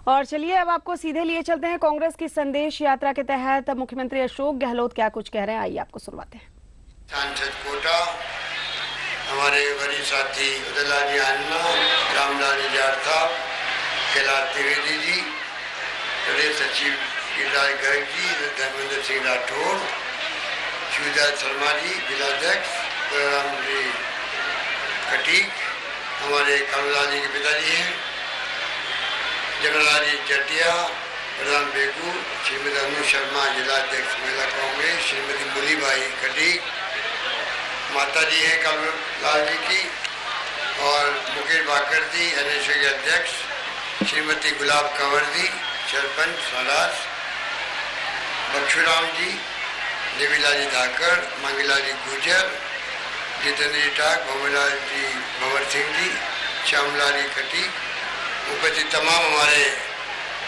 और चलिए अब आपको सीधे लिए चलते हैं कांग्रेस की संदेश यात्रा के तहत मुख्यमंत्री अशोक गहलोत क्या कुछ कह रहे हैं, आइए आपको सुनवाते हैं। सांसद कोटा, हमारे वरिष्ठ साथी उदयलाल अन्ना, रामलाल निजार साहब, कैलाश त्रिवेदी जी, प्रदेश सचिव गिरिराज गर्ग जी, धर्मेंद्र सिंह राठौर, शिवदास शर्मा जी, जिलाध्यक्ष बलराम जी कटीक, हमारे कमललाल जी के पिताजी हैं, जनरल जी जटिया, प्रधान बेगू, श्रीमती अनु शर्मा जिलाध्यक्ष महिला कांग्रेस, श्रीमती मुलीबाई कटीक, माता जी हैं कमललाल जी की, और मुकेश भाकर जी एनएसयू के अध्यक्ष, श्रीमती गुलाब कंवर जी सरपंच सरास, बक्षुराम जी, देवीलाल जी धाकर, मंगला जी गुजर, जितेंद्र जी टाक, भंवरलाल जी भंवर सिंह जी, श्यामलाल जी कटी, उपस्थित तमाम हमारे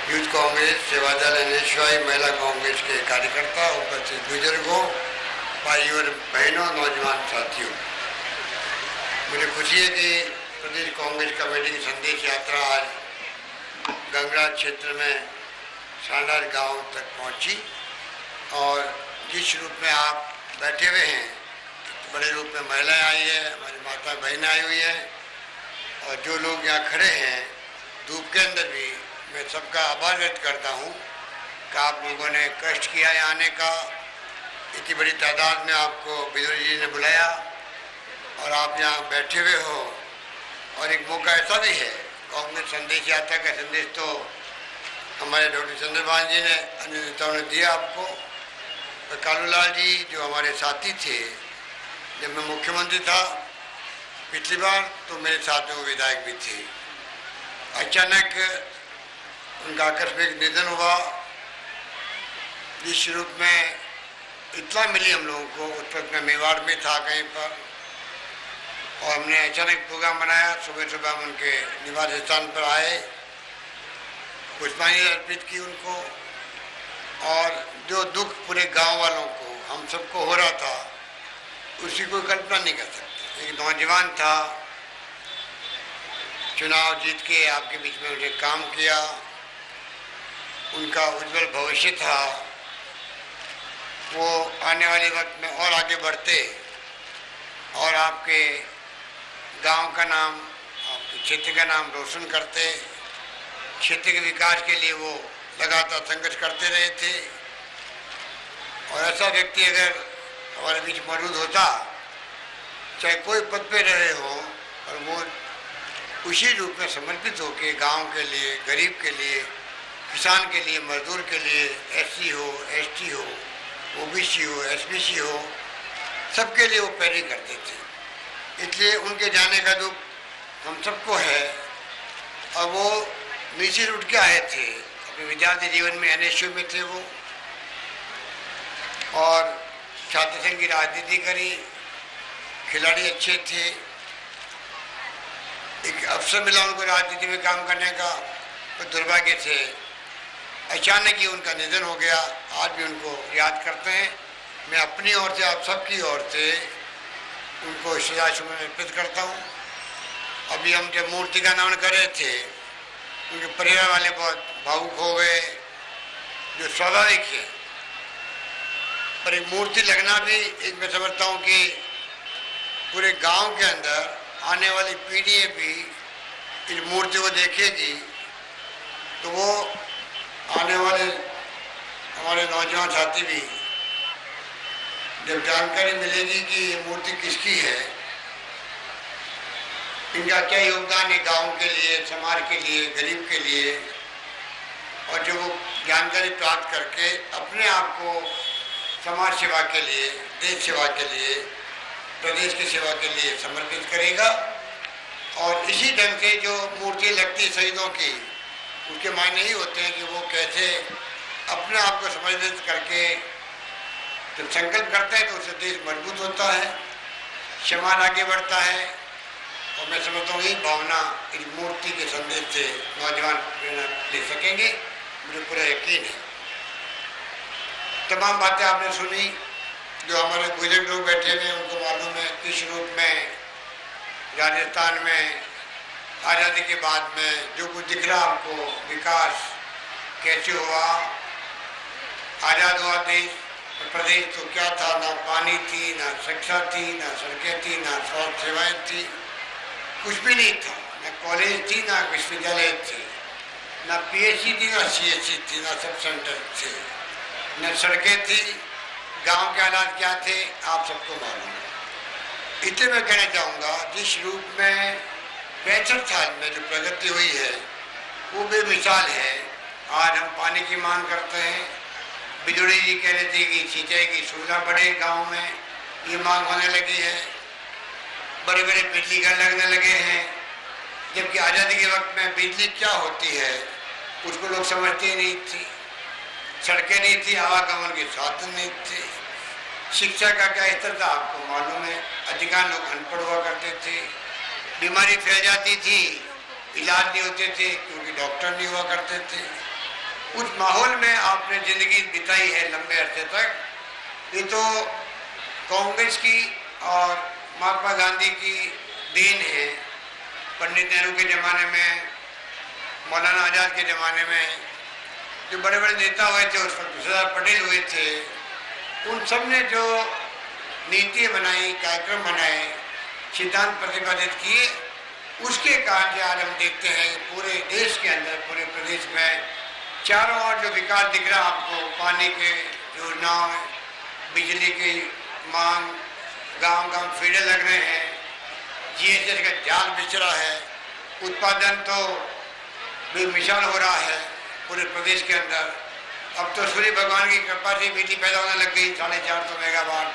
यूथ कांग्रेस, सेवादल, एनएसवाई, महिला कांग्रेस के कार्यकर्ता, उपस्थित बुजुर्गों, भाई और बहनों, नौजवान साथियों, मुझे खुशी है कि प्रदेश कांग्रेस कमेटी की संदेश यात्रा आज गंगराज क्षेत्र में सांडार गांव तक पहुंची और जिस रूप में आप बैठे हुए हैं, बड़े रूप में महिलाएं आई है, हमारी माता बहनें आई हुई हैं, और जो लोग यहाँ खड़े हैं धूप के अंदर भी, मैं सबका आभार व्यक्त करता हूँ कि आप लोगों ने कष्ट किया है आने का, इतनी बड़ी तादाद में आपको बिदुरी जी ने बुलाया और आप यहाँ बैठे हुए हो। और एक मौका ऐसा भी है, कांग्रेस संदेश यात्रा का संदेश तो हमारे डॉक्टर चंद्रभान जी ने, अन्य नेताओं ने दिया आपको, और कालूलाल जी जो हमारे साथी थे, जब मैं मुख्यमंत्री था पिछली बार तो मेरे साथ में वो विधायक भी थे। अचानक उनका आकस्मिक निधन हुआ, जिस रूप में इतना मिली हम लोगों को, उस वक्त मैं मेवाड़ में था कहीं पर, और हमने अचानक प्रोग्राम बनाया, सुबह सुबह हम उनके निवास स्थान पर आए, पुष्पांजलि अर्पित की उनको, और जो दुख पूरे गांव वालों को, हम सबको हो रहा था, उसकी कोई कल्पना नहीं कर सकते। एक नौजवान था, चुनाव जीत के आपके बीच में उन्हें काम किया, उनका उज्जवल भविष्य था, वो आने वाले वक्त में और आगे बढ़ते और आपके गांव का नाम, आपके क्षेत्र का नाम रोशन करते, क्षेत्र के विकास के लिए वो लगातार संघर्ष करते रहे थे। और ऐसा व्यक्ति अगर हमारे बीच मौजूद होता, चाहे कोई पद पे रहे हो, और वो उसी रूप में समर्पित होकर गांव के लिए, गरीब के लिए, किसान के लिए, मजदूर के लिए, एससी हो, एसटी हो, ओबीसी हो, एसबीसी हो, सबके लिए वो पैरवी करते थे। इसलिए उनके जाने का दुख हम सबको है। और वो नीचे उठ के आए थे, अपने विद्यार्थी जीवन में एनएसयू में थे वो, और छात्र संघ की राजनीति करी, खिलाड़ी अच्छे थे, एक अवसर मिला उनको राजनीति में काम करने का, तो दुर्भाग्य से अचानक ही उनका निधन हो गया। आज भी उनको याद करते हैं। मैं अपनी ओर से, आप सबकी ओर से उनको श्रद्धासुमन अर्पित करता हूँ। अभी हम जब मूर्ति का नमन कर रहे थे, उनके परिवार वाले बहुत भावुक हो गए, जो स्वाभाविक है, पर एक मूर्ति लगना भी, एक मैं समझता हूँ कि पूरे गांव के अंदर आने वाली पीढ़ी भी इस मूर्ति को देखेगी, तो वो आने वाले हमारे नौजवान साथी भी जब जानकारी मिलेगी कि ये मूर्ति किसकी है, इनका क्या योगदान है गांव के लिए, समाज के लिए, गरीब के लिए, और जो वो जानकारी प्राप्त करके अपने आप को समाज सेवा के लिए, देश सेवा के लिए, प्रदेश की सेवा के लिए समर्पित करेगा। और इसी ढंग से जो मूर्ति लगती है शहीदों की, उसके मायने ही होते हैं कि वो कैसे अपने आप को समर्पित करके जब संकल्प करते हैं तो उससे देश मजबूत होता है, समाज आगे बढ़ता है। और मैं समझता हूँ यही भावना इस मूर्ति के संदेश से नौजवान प्रेरणा ले सकेंगे, मुझे पूरा यकीन है। तमाम बातें आपने सुनी, जो हमारे बुजुर्ग लोग बैठे हुए उनको मालूम है किस रूप में राजस्थान में आज़ादी के बाद में जो कुछ दिख रहा आपको विकास कैसे हुआ, आज़ाद हुआ देश प्रदेश तो क्या था, ना पानी थी, ना शिक्षा थी, ना सड़कें थी, ना स्वास्थ्य सेवाएं थी, कुछ भी नहीं था, ना कॉलेज थी, ना विश्वविद्यालय थे, ना पीएचसी थी, ना सीएचसी थी, ना सब सेंटर थे, न सड़कें थी। गांव के हालात क्या थे आप सबको मालूम है। इतने मैं कहना चाहूँगा जिस रूप में 65 साल में जो प्रगति हुई है वो बेमिसाल है। आज हम पानी की मांग करते हैं, बिजली जी कह रहे थे कि सिंचाई की सुविधा बढ़े गांव में, ये मांग होने लगी है। बड़े बड़े बिजली घर लगने लगे हैं, जबकि आज़ादी के वक्त में बिजली क्या होती है उसको लोग समझते ही नहीं थी। सड़कें नहीं थी, आवागमन के साधन नहीं थे, शिक्षा का क्या स्तर था आपको मालूम है। अधिकांश लोग अनपढ़ हुआ करते थे, बीमारी फैल जाती थी, इलाज नहीं होते थे क्योंकि डॉक्टर नहीं हुआ करते थे। उस माहौल में आपने जिंदगी बिताई है लंबे अरसे तक। ये तो कांग्रेस की और महात्मा गांधी की देन है। पंडित नेहरू के ज़माने में, मौलाना आज़ाद के ज़माने में जो बड़े बड़े नेता हुए थे, उस पर सरदार पटेल हुए थे, उन सब ने जो नीति बनाई, कार्यक्रम बनाए, सिद्धांत प्रतिपादित किए, उसके कारण से आज हम देखते हैं पूरे देश के अंदर, पूरे प्रदेश में चारों ओर जो विकास दिख रहा है आपको, पानी के योजनाओं, बिजली की मांग, गांव गांव फीडर लग रहे हैं, जीएसटी का जाल बिछ रहा है, उत्पादन तो बेमिसाल हो रहा है पूरे प्रदेश के अंदर। अब तो सूर्य भगवान की कृपा से बिजली पैदा होने लग गई 450 मेगावाट।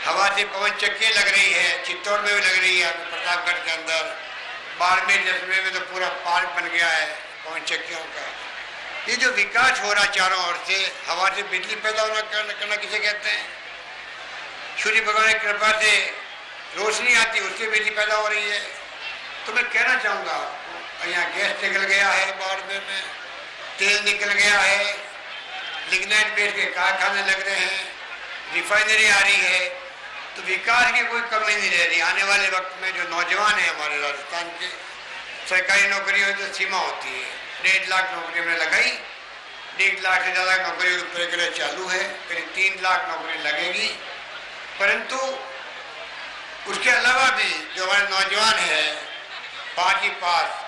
हवा से पवन चक्कियाँ लग रही है, चित्तौड़ में भी लग रही है, प्रतापगढ़ के अंदर, बाड़मेर जैसलमेर में तो पूरा पार्क बन गया है पवन चक्कियों का। ये जो विकास हो रहा चारों ओर से, हवा से बिजली पैदा होना करना किसे कहते हैं? सूर्य भगवान की कृपा से रोशनी आती, उससे बिजली पैदा हो रही है। तो मैं कहना चाहूँगा आपको, यहाँ गैस निकल गया है, बाड़मेर में तेल निकल गया है, लिग्नाइट बेस के कारखाने लग रहे हैं, रिफाइनरी आ रही है, तो विकास की कोई कमी नहीं रह रही। आने वाले वक्त में जो नौजवान है हमारे राजस्थान के, सरकारी नौकरियों की सीमा होती है, 1.5 लाख नौकरी हमने लगाई, 1.5 लाख से ज़्यादा नौकरी प्रक्रिया चालू है, करीब 3 लाख नौकरी लगेगी। परंतु उसके अलावा भी जो हमारे नौजवान है 5वीं पास,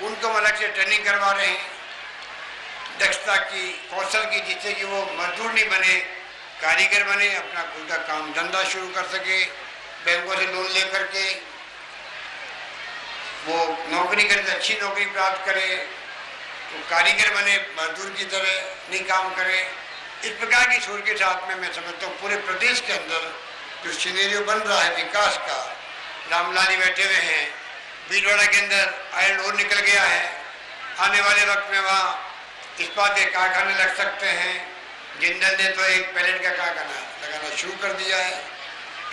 उनको हम अलग से ट्रेनिंग करवा रहे हैं दक्षता की, कौशल की, जिससे कि वो मजदूर नहीं बने, कारीगर बने, अपना खुद का काम धंधा शुरू कर सके, बैंकों से लोन लेकर के वो नौकरी करे, अच्छी नौकरी प्राप्त करे, तो कारीगर बने, मजदूर की तरह नहीं काम करे। इस प्रकार की सोच के साथ में मैं समझता हूँ पूरे प्रदेश के अंदर जो सिनेरियो बन रहा है विकास का, रामलाली बैठे हुए हैं, भीलवाड़ा के अंदर आयरन ओर निकल गया है, आने वाले वक्त में वहाँ इस्पात के कारखाने लग सकते हैं, जिंदल ने तो एक पैलेट का कारखाना लगाना शुरू कर दिया है।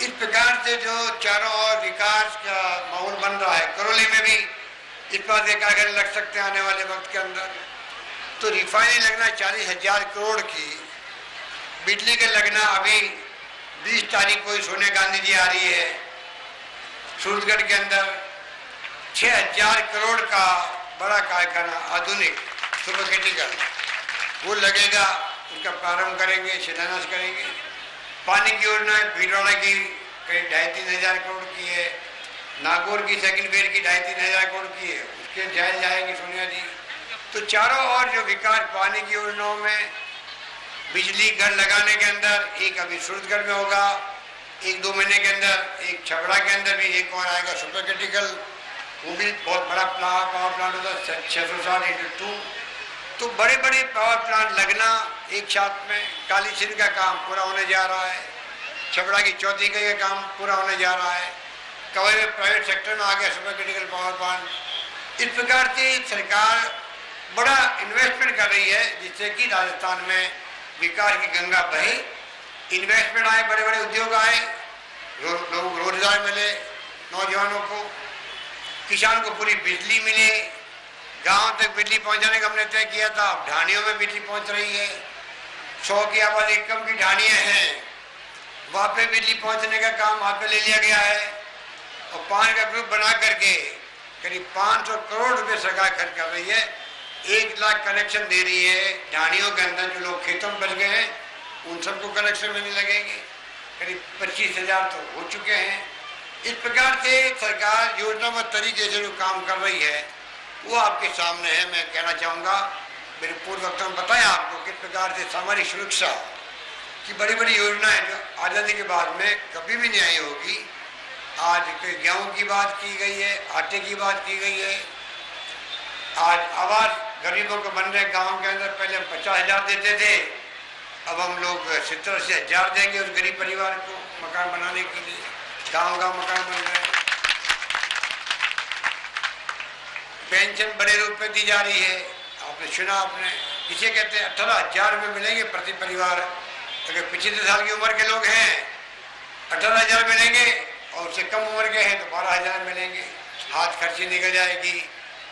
इस प्रकार से जो चारों ओर विकास का माहौल बन रहा है, करौली में भी इस्पात के कारखाने लग सकते हैं आने वाले वक्त के अंदर। तो रिफाइनरी लगना 40,000 करोड़ की, बिजली का लगना अभी 20 तारीख को सोनिया गांधी जी आ रही है, सूरतगढ़ के अंदर 6,000 करोड़ का बड़ा कारखाना आधुनिक सुपर क्रिटिकल वो लगेगा, उसका प्रारंभ करेंगे, शिलान्यास करेंगे। पानी की योजना भीलवाड़ा की करीब 2,500-3,000 करोड़ की है, नागौर की सेकंड फेज की 2,500-3,000 करोड़ की है, उसके जायज जाएंगी सोनिया जी। तो चारों ओर जो विकास पानी की योजनाओं में, बिजली घर लगाने के अंदर, एक अभी सूरतगढ़ में होगा, 1-2 महीने के अंदर एक छबड़ा के अंदर भी एक और आएगा सुपर क्रिटिकल, वो भी बहुत बड़ा पावर प्लांट होता है 660x2। तो बड़े बड़े पावर प्लांट लगना एक साथ में, काली सिंध का काम पूरा होने जा रहा है, छबड़ा की चौथी का काम पूरा होने जा रहा है, कवई में प्राइवेट सेक्टर में आ गया सुपर क्रिटिकल पावर प्लांट। इस प्रकार से सरकार बड़ा इन्वेस्टमेंट कर रही है जिससे कि राजस्थान में विकास की गंगा बहे, इन्वेस्टमेंट आए, बड़े बड़े उद्योग आए, लोग रोजगार मिले नौजवानों को, किसान को पूरी बिजली मिले, गांव तक बिजली पहुंचाने का हमने तय किया था, अब ढाणियों में बिजली पहुंच रही है। 100 की आबादी कम की ढाणियाँ हैं, वहाँ पे बिजली पहुंचने का काम हाथ पे ले लिया गया है और 5 का ग्रुप बना करके करीब 500 करोड़ रुपए सरकार खर्च कर रही है। 1 लाख कनेक्शन दे रही है। ढाणियों के अंदर जो लोग खेतों में बच गए हैं उन सबको कनेक्शन मिलने लगेंगे। करीब 25,000 तो हो चुके हैं। इस प्रकार से सरकार योजनाबद्ध तरीके से जो काम कर रही है वो आपके सामने है। मैं कहना चाहूँगा, मेरे पूर्व वक्ता ने बताया आपको किस प्रकार से सामाजिक सुरक्षा की बड़ी बड़ी योजनाएं जो आज़ादी के बाद में कभी भी नहीं आई होगी। आज गेहूँ की बात की गई है, आटे की बात की गई है। आज आवास गरीबों को बन रहे गाँव के अंदर, पहले हम 50,000 देते थे, अब हम लोग 70 से 1,000 देंगे उस गरीब परिवार को मकान बनाने के लिए। गाँव गाँव मकान बन रहे हैं। पेंशन बड़े रूप में दी जा रही है। आपने सुना, आपने किसे कहते हैं 18,000 रुपये मिलेंगे प्रति परिवार। अगर 75 साल की उम्र के लोग हैं 18,000 मिलेंगे और उससे कम उम्र के हैं तो 12,000 मिलेंगे। हाथ खर्ची निकल जाएगी।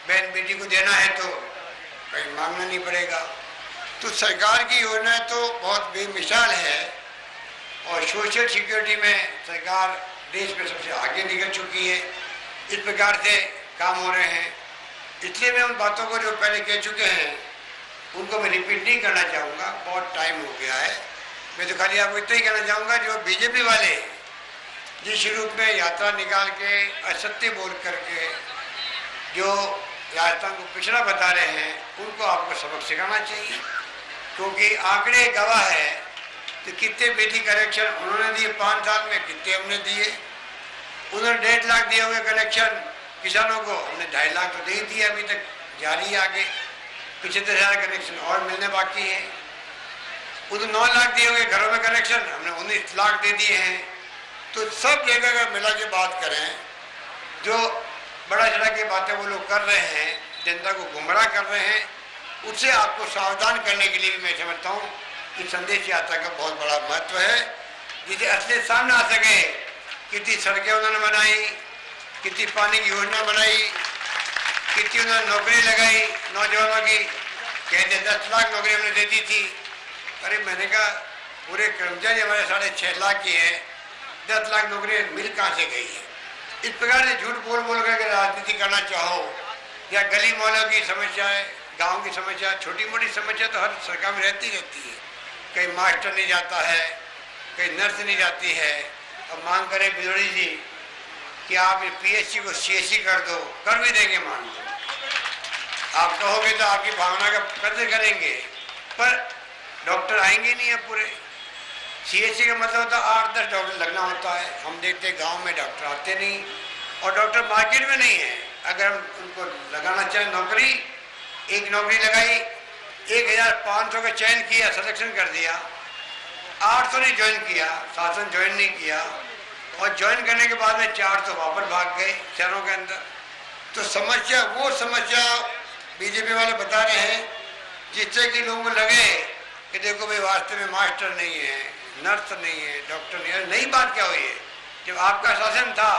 बहन बेटी को देना है तो कहीं मांगना नहीं पड़ेगा। तो सरकार की योजना तो बहुत बेमिसाल है और सोशल सिक्योरिटी में सरकार देश में सबसे आगे निकल चुकी है। इस प्रकार से काम हो रहे हैं। इसलिए मैं उन बातों को जो पहले कह चुके हैं उनको मैं रिपीट नहीं करना चाहूँगा, बहुत टाइम हो गया है। मैं तो खाली आपको इतना ही कहना चाहूँगा, जो बीजेपी वाले जिस रूप में यात्रा निकाल के असत्य बोल करके जो राजस्थान को पिछड़ा बता रहे हैं उनको आपको सबक सिखाना चाहिए। क्योंकि आंकड़े गवाह है तो कितने बिजली कनेक्शन उन्होंने दिए 5 साल में, कितने हमने दिए। उन्होंने 1.5 लाख दिए हुए कनेक्शन किसानों को, हमने 2.5 लाख तो दे ही दिए, अभी तक जारी आगे 75,000 कनेक्शन और मिलने बाकी है। उन्होंने 9 लाख दिए हुए घरों में कनेक्शन, हमने 19 लाख दे दिए हैं। तो सब जगह अगर मिला के बात करें, जो बड़ा चढ़ा के बातें वो लोग कर रहे हैं, जनता को गुमराह कर रहे हैं, उससे आपको सावधान करने के लिए भी मैं समझता हूँ कि संदेश यात्रा का बहुत बड़ा महत्व है, जिसे असलियत सामने आ सके। कितनी सड़कें उन्होंने बनाई, कितनी पानी की योजना बनाई, कितनी उन्होंने नौकरी लगाई नौजवानों की। कहते 10 लाख नौकरी हमने दे दी थी। अरे मैंने कहा पूरे कर्मचारी हमारे 6.5 लाख की हैं, 10 लाख नौकरी मिल कहाँ से गई है। इस प्रकार से झूठ बोल बोल करके राजनीति करना चाहो, या गली मोहल्लों की समस्याएं, गांव की समस्या, छोटी मोटी समस्या तो हर सरकार में रहती है। कहीं मास्टर नहीं जाता है, कहीं नर्स नहीं जाती है। अब मांग करे बिजोड़ी जी कि आप पीएचसी को सीएचसी कर दो, कर भी देंगे मान लो। आप कहोगे तो आपकी भावना का कदर करेंगे, पर डॉक्टर आएंगे नहीं है पूरे। सीएचसी का मतलब होता है 8-10 डॉक्टर लगना होता है। हम देखते गांव में डॉक्टर आते नहीं और डॉक्टर मार्केट में नहीं है। अगर हम उनको लगाना चाहें नौकरी, एक नौकरी लगाई, 1,500 का चयन किया, सिलेक्शन कर दिया, 800 ने ज्वाइन किया, शासन ज्वाइन नहीं किया, और ज्वाइन करने के बाद में 400 वापस भाग गए शहरों के अंदर। तो समस्या वो समस्या बीजेपी वाले बता रहे हैं जिससे कि लोगों को लगे कि देखो भाई वास्तव में मास्टर नहीं है, नर्स नहीं है, डॉक्टर नहीं है। नई बात क्या हुई है, जब आपका शासन था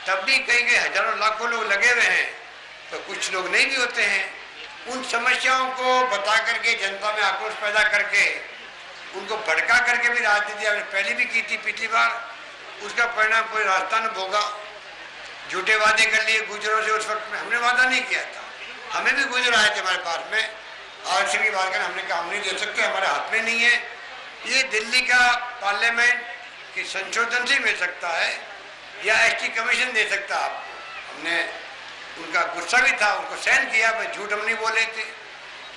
तब भी कई हजारों लाखों लोग लगे हुए हैं, तो कुछ लोग नहीं भी होते हैं। उन समस्याओं को बता करके जनता में आक्रोश पैदा करके उनको भड़का करके भी राजनीति हमने पहले भी की थी पिछली बार, उसका परिणाम पूरे राजस्थान ने भोगा। झूठे वादे कर लिए गुजरों से। उस वक्त में हमने वादा नहीं किया था, हमें भी गुजर आए थे हमारे पास में, आरक्षण की बात करें, हमने कहा हम नहीं दे सकते, हमारे हाथ में नहीं है। ये दिल्ली का पार्लियामेंट के संशोधन से मिल सकता है या एसटी कमीशन दे सकता है आपको। हमने उनका गुस्सा भी था, उनको सहन किया, भाई झूठ हम नहीं बोले थे।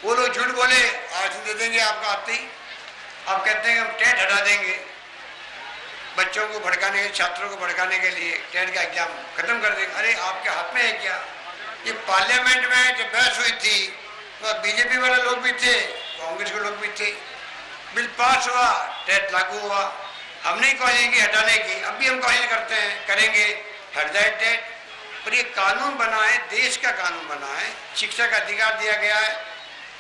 वो लोग झूठ बोले, आरक्षण दे देंगे आपका आते ही। आप कहते हैं हम टेट हटा देंगे, बच्चों को भड़काने, छात्रों को भड़काने के लिए टेट का एग्जाम खत्म कर देंगे। अरे आपके हाथ में है क्या? ये पार्लियामेंट में जब बहस हुई थी तो बीजेपी वाले लोग भी थे, कांग्रेस के लोग भी थे, बिल पास हुआ, टेट लागू हुआ। हमने कोशिश की हटाने की, अब भी हम कोशिश करते हैं, करेंगे, हट जाए टेट। पर ये कानून बना है, देश का कानून बना है, शिक्षा का अधिकार दिया गया है,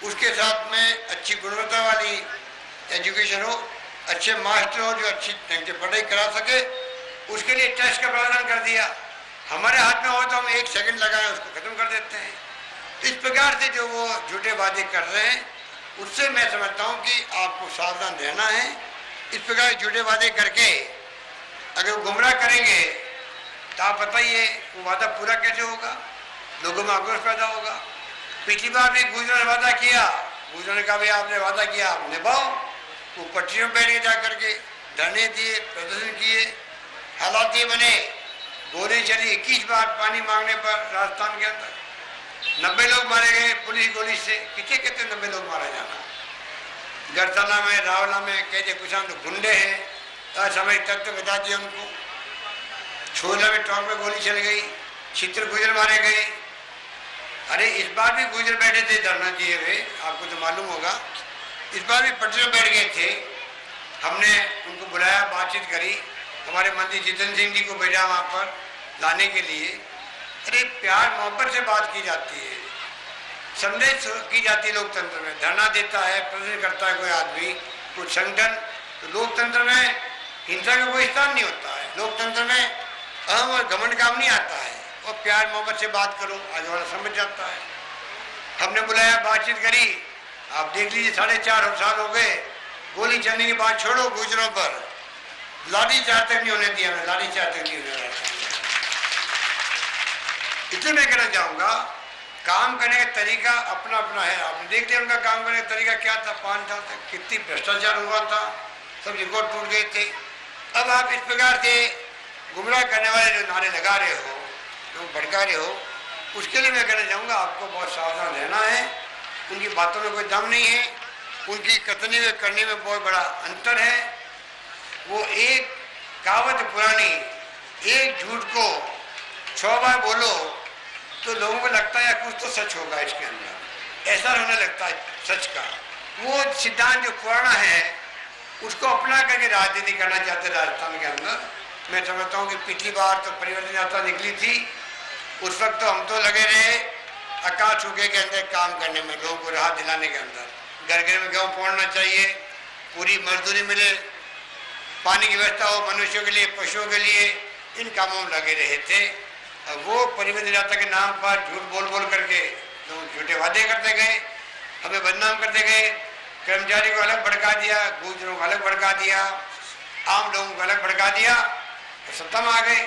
उसके साथ में अच्छी गुणवत्ता वाली एजुकेशन हो, अच्छे मास्टर हो जो अच्छी ढंग से पढ़ाई करा सके, उसके लिए टेस्ट का प्रावधान कर दिया। हमारे हाथ में हो तो हम 1 सेकंड लगाए उसको खत्म कर देते हैं। इस प्रकार से जो वो झूठे वादे कर रहे हैं उससे मैं समझता हूँ कि आपको सावधान रहना है। इस प्रकार झूठे वादे करके अगर गुमराह करेंगे तो आप बताइए वो वादा पूरा कैसे होगा। लोगों में आक्रोश पैदा होगा। पिछली बार भी गुजरों ने वादा किया, गुजरों ने कहा भाई आपने वादा किया आप निभाओ। वो पटरियों में बैठ के जा करके धरने दिए, प्रदर्शन किए, हालात ये बने, गोली चली 21 बार पानी मांगने पर राजस्थान के अंदर 90 लोग मारे गए पुलिस गोली से। किसे कहते 90 लोग मारा जाना? गरतला में, रावला में कहते कुछ हम तो गुंडे हैं, असामरिक तत्व बता दिए उनको। छोला में टॉप में गोली चल गई, चित्र गुजर मारे गए। अरे इस बार भी गुजर बैठे थे धरना दिए हुए, आपको तो मालूम होगा। इस बार भी पटरी में बैठ गए थे, हमने उनको बुलाया, बातचीत करी, हमारे मंत्री जितेंद्र सिंह जी को भेजा वहाँ पर लाने के लिए। अरे प्यार मोहब्बत से बात की जाती है, संदेश की जाती है लोकतंत्र में। धरना देता है, प्रदर्शन करता है कोई आदमी, कुछ संगठन, तो लोकतंत्र में हिंसा का कोई स्थान नहीं होता है। लोकतंत्र में अहम और घमंड काम नहीं आता है, और प्यार मोहब्बत से बात करो, आज वाला समझ जाता है। हमने बुलाया, बातचीत करी, आप देख लीजिए 4.5 साल हो गए। गोली चलने की बात छोड़ो, गुजरों पर लाठी चार्ज तक नहीं होने दिया, मैं लाठी चार्ज तक नहीं होने रहा। इसलिए मैं कहना चाहूँगा काम करने का तरीका अपना अपना है। आपने देख लिया उनका काम करने का तरीका क्या था। 5 साल तक कितनी भ्रष्टाचार हुआ था, सब रिकॉर्ड टूट गए थे। अब आप इस प्रकार से गुमराह करने वाले जो नारे लगा रहे हो, जो भड़का रहे हो, उसके लिए मैं कहना चाहूँगा आपको बहुत सावधान रहना है। उनकी बातों में कोई दम नहीं है, उनकी कथनी में करने में बहुत बड़ा अंतर है। वो एक कहावत पुरानी, एक झूठ को 6 बार बोलो तो लोगों को लगता है कुछ तो सच होगा इसके अंदर, ऐसा होने लगता है सच का। वो सिद्धांत जो पुराना है उसको अपना करके राजनीति करना चाहते राजस्थान के अंदर। मैं समझता हूँ कि पिछली बार तो परिवर्तन यात्रा निकली थी, उस वक्त तो हम तो लगे रहे आकाश सूखे के अंदर काम करने में, लोगों को राहत दिलाने के अंदर। घर घर में गेहूँ पहुँचना चाहिए, पूरी मजदूरी मिले, पानी की व्यवस्था हो मनुष्यों के लिए, पशुओं के लिए, इन कामों में लगे रहे थे। अब वो परिवर्तन यात्रा के नाम पर झूठ बोल बोल करके लोग झूठे वादे करते गए, हमें बदनाम करते गए। कर्मचारी को अलग भड़का दिया, गुजरों को अलग भड़का दिया, आम लोगों को अलग भड़का दिया, तो सत्ता में आ गए।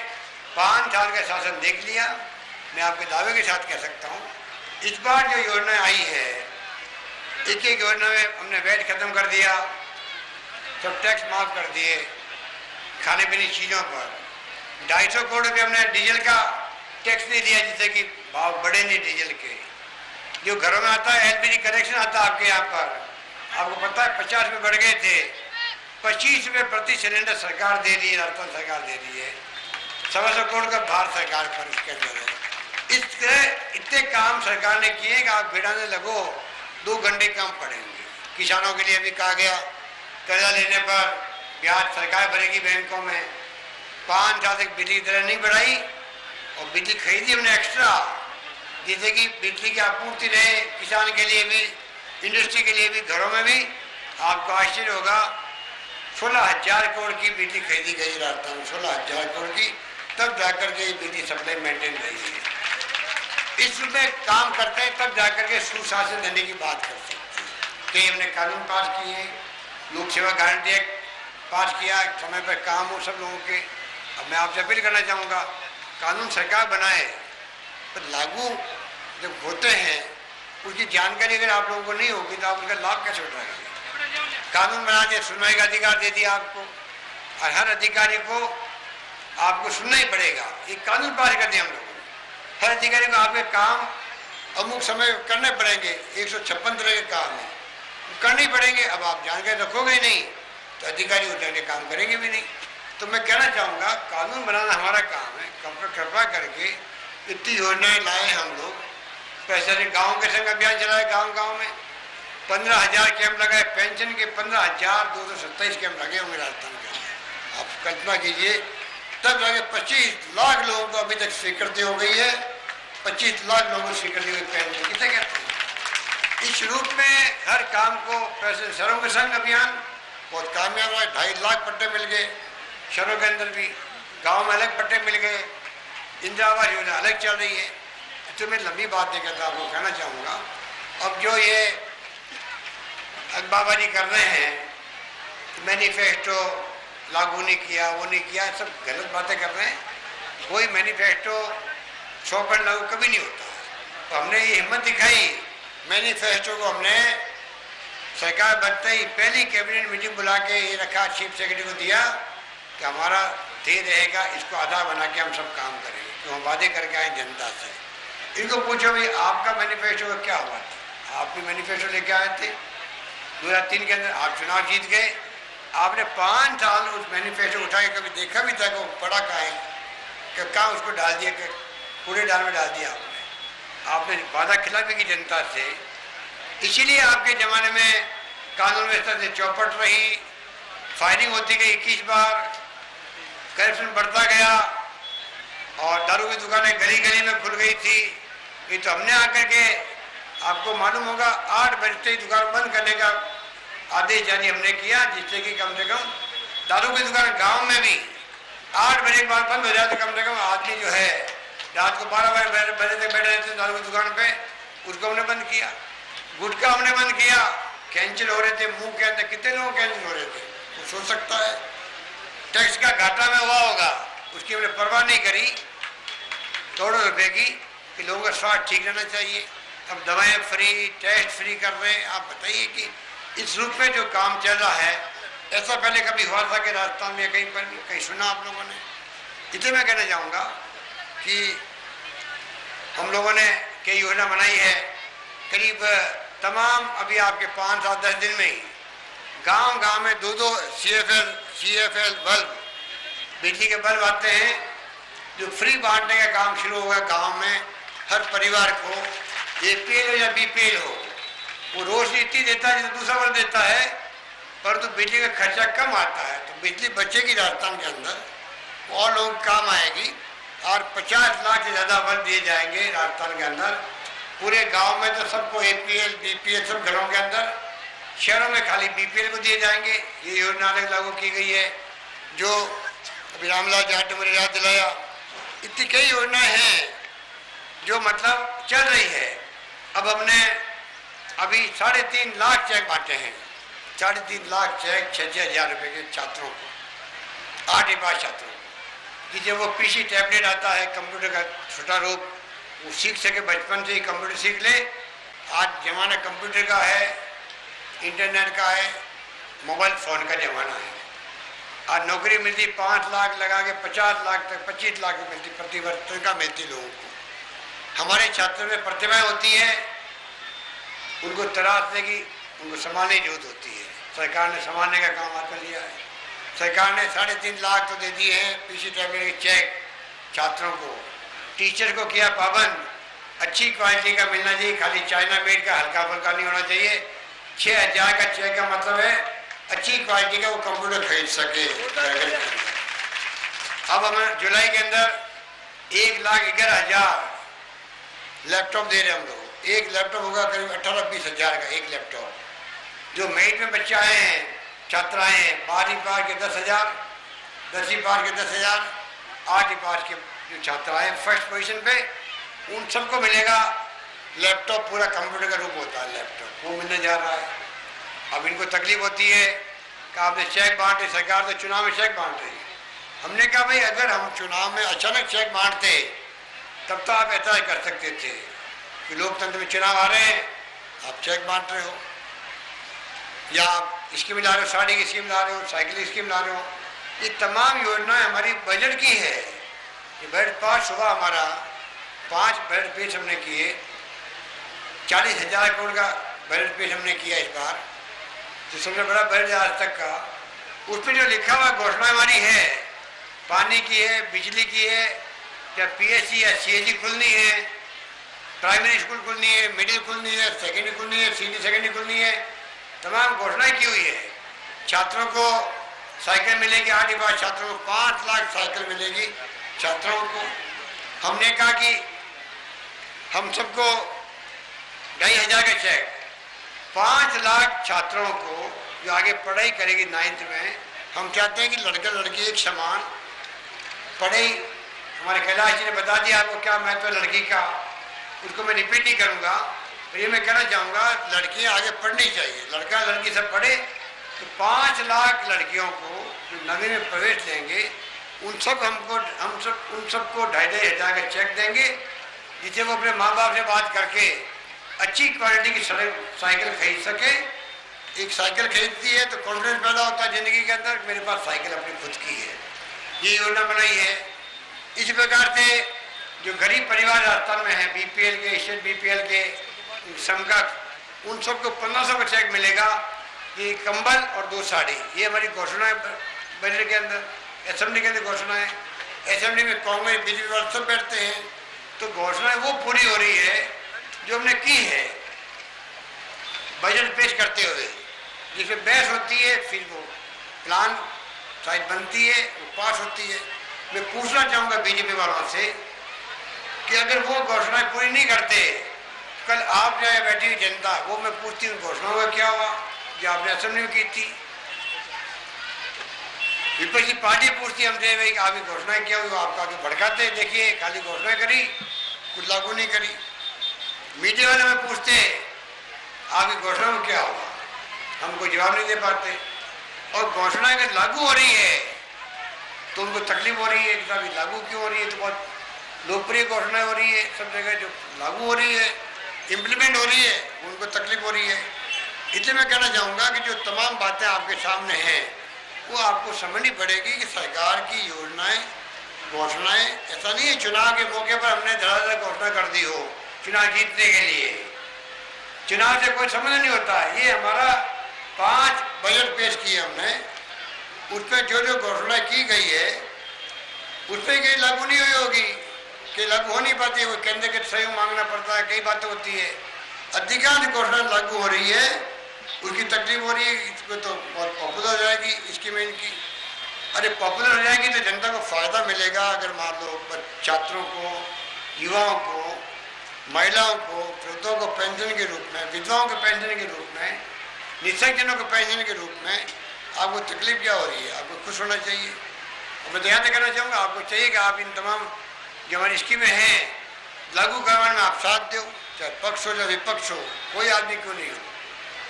5 साल का शासन देख लिया। मैं आपके दावे के साथ कह सकता हूँ इस बार जो योजना आई है, एक एक योजना में हमने वैट खत्म कर दिया, सब टैक्स माफ कर दिए खाने पीने चीज़ों पर। 250 करोड़ रुपये हमने डीजल का टैक्स नहीं दिया, जिससे कि भाव बढ़े नहीं डीजल के। जो घरों में आता है एलपीजी कनेक्शन आता है आपके यहाँ पर, आपको पता है 50 रुपये बढ़ गए थे, 25 रुपये प्रति सिलेंडर सरकार दे रही है, राजस्थान सरकार दे रही है। 125 करोड़ का भारत सरकार पर इसके अंदर है। इस तरह इतने काम सरकार ने किए कि आप भिड़ाने लगो 2 घंटे कम पड़ेंगे। किसानों के लिए भी कहा गया कर्जा लेने पर ब्याज सरकार भरेगी बैंकों में। 5 साल तक बिजली की दरें नहीं बढ़ाई और बिजली खरीदी हमने एक्स्ट्रा, जिससे कि बिजली की आपूर्ति रहे किसान के लिए भी, इंडस्ट्री के लिए भी, घरों में भी। आपको आश्चर्य होगा 16,000 करोड़ की बिजली खरीदी गई राजस्थान में, 16,000 करोड़ की, तब जाकर के बिजली सप्लाई मेंटेन रही है। इसमें काम करते हैं तब जाकर के सुशासन देने की बात कर सकते हैं। कई हमने कानून पास किए, लोक सेवा गारंटी एक्ट पास किया, समय पर काम हो सब लोगों के। अब मैं आपसे अपील करना चाहूँगा कानून सरकार बनाए, तो लागू जब होते हैं उसकी जानकारी अगर आप लोगों को नहीं होगी तो आप उसका लाभ कैसे उठाएंगे। कानून बना दिया, सुनवाई का अधिकार दे दिया आपको, और हर अधिकारी को आपको सुनना ही पड़ेगा। ये कानून पास कर दिया हम लोगों ने। हर अधिकारी को आपके काम अमुक समय करने पड़ेंगे, 156 तरह के काम है, करने पड़ेंगे। अब आप जानकारी रखोगे नहीं तो अधिकारी उतरने काम करेंगे भी नहीं। तो मैं कहना चाहूँगा कानून बनाना हमारा काम है। कृपा करके इतनी योजनाएं लाए हम लोग, पैसे गाँव के संग अभियान चलाए, गाँव में 15,000 कैंप लगाए, पेंशन के 15,227 कैंप लगे होंगे राजस्थान के। आप कल्पना कीजिए, तब जाके 25 लाख लोगों को अभी तक स्वीकृति हो गई है। 25 लाख लोगों को स्वीकृति हुई पेंशन, किसे कहते हैं। इस रूप में हर काम को पैसे शहरों के संग अभियान बहुत कामयाब हुआ। 2.5 लाख पट्टे मिल गए शहरों के अंदर भी, गाँव में अलग पट्टे मिल गए, इंदिरा आवास योजना अलग चल रही है। तो मैं लंबी बात नहीं करता, आपको कहना चाहूँगा अब जो ये अखबारबाजी कर रहे हैं, मैनिफेस्टो लागू नहीं किया, वो नहीं किया, सब गलत बातें कर रहे हैं। कोई मैनिफेस्टो 100% लागू कभी नहीं होता है। तो हमने ये हिम्मत दिखाई, मैनिफेस्टो को हमने सरकार बनते ही पहली कैबिनेट मीटिंग बुला के ये रखा, चीफ सेक्रेटरी को दिया कि हमारा ध्येय रहेगा इसको आधार बना के हम सब काम करेंगे, तो हम वादे करके आए जनता से। इनको पूछो भाई आपका मैनिफेस्टो का क्या हुआ था, आप भी मैनिफेस्टो लेके आए थे 2003 के अंदर, आप चुनाव जीत गए, आपने 5 साल उस मैनिफेस्टो उठा के कभी देखा भी था कि वो पड़ा कहाँ है, कि कहाँ उसको डाल दिया, कूड़े दान में डाल दिया आपने वादा खिलाफी की जनता से। इसीलिए आपके ज़माने में कानून व्यवस्था से चौपट रही, फायरिंग होती गई 21 बार, करप्शन बढ़ता गया और दारू की दुकानें गली गली में खुल गई थी। ये तो हमने आकर के, आपको मालूम होगा, 8 बजते ही दुकान बंद करने का आदेश जारी हमने किया, जिससे कि कम से कम दारू की दुकान गांव में भी 8 बजे के बाद बंद हो जाए तो कम से कम आदमी जो है रात को 12 बजे तक बैठे रहते दारू की दुकान पे, उसको हमने बंद किया। गुटखा हमने बंद किया, कैंसिल हो रहे थे मुंह के अंदर, कितने लोग कैंसिल हो रहे थे वो सोच सकता है। टैक्स का घाटा में हुआ होगा, उसकी हमने परवाह नहीं करी करोड़ों रुपए की, कि लोगों का स्वास्थ्य ठीक रहना चाहिए। अब दवाएं फ्री, टेस्ट फ्री कर रहे हैं। आप बताइए कि इस रूप में जो काम चल रहा है, ऐसा पहले कभी हुआ था कि राजस्थान में कहीं पर भी कहीं सुना आप लोगों ने? इसे मैं कहना चाहूँगा कि हम लोगों ने कई योजना बनाई है, करीब तमाम अभी आपके 5 सात 10 दिन में ही गांव गांव में 2-2 CFL बल्ब, बिजली के बल्ब आते हैं जो फ्री बांटने का काम शुरू होगा गांव में। हर परिवार को APL हो या BPL हो, वो रोशनी इतनी देता है जितना दूसरा बल्ब देता है, परंतु बिजली का खर्चा कम आता है, तो बिजली बचेगी राजस्थान के अंदर, और लोग काम आएगी। और 50 लाख से ज़्यादा बल्ब दिए जाएंगे राजस्थान के अंदर, पूरे गांव में तो सबको APL BPL सब घरों के अंदर, शहरों में खाली BPL को दिए जाएंगे। ये योजना अलग लागू की गई है, जो अभी रामलाल जाट ने मुझे याद दिलाया। इतनी कई योजनाएं हैं जो मतलब चल रही है। अब हमने अभी 3.5 लाख चेक बांटे हैं, 3.5 लाख चेक 6-6 हज़ार रुपये के छात्रों को, 8वीं पास छात्रों को, कि जब वो PC टैबलेट आता है, कंप्यूटर का छोटा रूप, वो सीख सके, बचपन से ही कंप्यूटर सीख ले। आज जमाना कंप्यूटर का है, इंटरनेट का है, मोबाइल फ़ोन का ज़माना है। आज नौकरी मिलती 5 लाख लगा के 50 लाख तक, 25 लाख मिलती, प्रति वर्ष तनख्वाह मिलती लोगों को। हमारे छात्रों में प्रतिभाएं होती हैं, उनको तराशने की, उनको संभालने की जरूरत होती है। सरकार ने संभालने का काम हाथ में लिया है। सरकार ने 3.5 लाख तो दे दिए हैं PC टैबलेट के चेक छात्रों को। टीचर को किया पाबंद, अच्छी क्वालिटी का मिलना चाहिए, खाली चाइना मेड का हल्का फुल्का नहीं होना चाहिए। 6,000 का चेक का मतलब है अच्छी क्वालिटी का वो कंप्यूटर खरीद सके। अब हम जुलाई के अंदर 1,11,000 लैपटॉप दे रहे हैं हम लोग। एक लैपटॉप होगा करीब 18-20 हज़ार का एक लैपटॉप। जो मेरिट में बच्चे आए हैं, छात्राएँ हैं, 12वीं पार के 10,000, 10वीं पार के 10,000, 8वीं पार के जो छात्राएँ फर्स्ट पोजीशन पे, उन सबको मिलेगा लैपटॉप, पूरा कंप्यूटर का रूप होता है लैपटॉप, वो मिलने जा रहा है। अब इनको तकलीफ होती है कि आपने चेक बांटे, सरकार तो चुनाव में चेक बांट रही है। हमने कहा भाई अगर हम चुनाव में अचानक चेक बांटते तब तो आप ऐसा कर सकते थे कि लोकतंत्र में चुनाव आ रहे हैं, आप चेक बांट रहे हो, या आप स्कीम ला रहे हो, साड़ी की स्कीम ला रहे हो, साइकिल की स्कीम ला रहे हो। ये तमाम योजनाएं हमारी बजट की है। ये बजट पास हुआ हमारा, 5 बजट पेश हमने किए, 40,000 करोड़ का बजट पेश हमने किया इस बार, जो सबसे बड़ा बजट आज तक का। उसमें जो लिखा हुआ घोषणा हमारी है, पानी की है, बिजली की है, क्या PSC या CAG खुलनी है, प्राइमरी स्कूल खुलनी है, मिडिल खुलनी है, सेकेंडरी खुलनी है, सीनियर सेकेंडरी खुलनी है, तमाम घोषणाएं की हुई है। छात्रों को साइकिल मिलेगी, 8वीं पास छात्रों को 5 लाख साइकिल मिलेगी छात्रों को। हमने कहा कि हम सबको 2,500 का चेक 5 लाख छात्रों को जो आगे पढ़ाई करेगी 9th में, हम चाहते हैं कि लड़का लड़की एक समान पढ़ाई। हमारे कैलाश जी ने बता दिया आपको क्या महत्व है लड़की का, उसको मैं रिपीट नहीं करूँगा। तो ये मैं कहना चाहूँगा, लड़कियाँ आगे पढ़नी चाहिए, लड़का लड़की सब पढ़े। तो 5 लाख लड़कियों को जो 9वीं में प्रवेश लेंगे, उन सबको 2,500 का चेक देंगे, जिससे वो अपने माँ बाप से बात करके अच्छी क्वालिटी की साइकिल खरीद सके। एक साइकिल खरीदती है तो कॉन्फिडेंस पैदा होता है जिंदगी के अंदर, मेरे पास साइकिल अपनी खुद की है। ये योजना बनाई है। इस प्रकार से जो गरीब परिवार राजस्थान में है, बीपीएल के, स्टेट बीपीएल के समकक्ष, उन सबको 1500 का चेक मिलेगा। ये कंबल और 2 साड़ी, ये हमारी घोषणा है बजट के अंदर, असेंबली के अंदर घोषणा है। असेंबली में कांग्रेस बीजेपी वाले सब बैठते हैं, तो घोषणाएं वो पूरी हो रही है जो हमने की है बजट पेश करते हुए, जिसमें बहस होती है, फिर वो प्लान शायद बनती है, वो पास होती है। मैं पूछना चाहूँगा बीजेपी वालों से कि अगर वो घोषणाएं पूरी नहीं करते, कल आप जो है बैठी हुई जनता, वो मैं पूछती हूँ घोषणाओं का क्या हुआ जो आपने असेंबली में की थी। विपक्षी पार्टी पूछती हमसे भाई आपकी घोषणाएं क्या हुई, आपका आगे भड़काते, देखिए खाली घोषणाएं करी, कुछ लागू नहीं करी। मीडिया वाले में पूछते आपकी घोषणा में क्या हुआ, हमको जवाब नहीं दे पाते। और घोषणा अगर लागू हो रही है तो उनको तकलीफ हो रही है कि साहब लागू क्यों हो रही है, तो बहुत लोकप्रिय घोषणा हो रही है सब जगह, जो लागू हो रही है, इम्प्लीमेंट हो रही है, उनको तकलीफ हो रही है। इसलिए मैं कहना चाहूँगा कि जो तमाम बातें आपके सामने हैं वो आपको समझनी पड़ेगी कि सरकार की योजनाएं, घोषणाएं, ऐसा नहीं है चुनाव के मौके पर हमने धड़ाधड़ घोषणा कर दी हो चुनाव जीतने के लिए। चुनाव से कोई संबंध नहीं होता है। ये हमारा 5 बजट पेश किए हमने, उसमें जो जो घोषणा की गई है उसमें कहीं लागू नहीं हुई होगी, कि लागू हो नहीं पाती है, वो केंद्र के सहयोग मांगना पड़ता है, कई बातें होती है। अधिकांश घोषणा लागू हो रही है, उसकी तकलीफ हो रही है, इसको तो बहुत पॉपुलर हो जाएगी स्कीम इनकी। अरे पॉपुलर हो जाएगी तो जनता को फायदा मिलेगा। अगर मान लो छात्रों को, युवाओं को, महिलाओं को, वृद्धों को पेंशन के रूप में, विधवाओं के पेंशन के रूप में, निःसंतानों के पेंशन के रूप में आपको तकलीफ क्या हो रही है, आपको खुश होना चाहिए। और मैं ध्यान करना चाहूँगा, आपको चाहिए कि आप इन तमाम जो हमारी स्कीमें हैं लागू करवाने में आप साथ दो, चाहे पक्ष हो चाहे विपक्ष हो, कोई आदमी क्यों नहीं हो,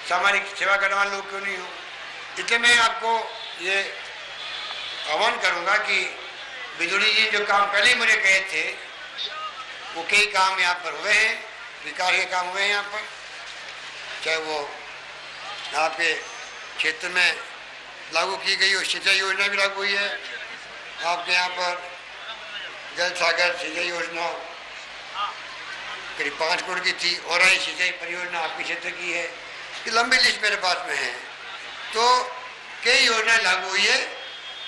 सामाजिक सेवा करने वाले लोग क्यों नहीं हो। इसलिए मैं आपको ये आह्वान करूँगा कि बिजली जी जो काम पहले ही मुझे कहे थे वो कई काम यहाँ पर हुए हैं, विकास के काम हुए हैं यहाँ पर, चाहे वो आपके क्षेत्र में लागू की गई हो सिंचाई योजना भी लागू हुई है। आपके यहाँ पर जल सागर सिंचाई योजना करीब 5 करोड़ की थी, और आई सिंचाई परियोजना आपके क्षेत्र की है। ये लंबी लिस्ट मेरे पास में है। तो कई योजनाएं लागू हुई है।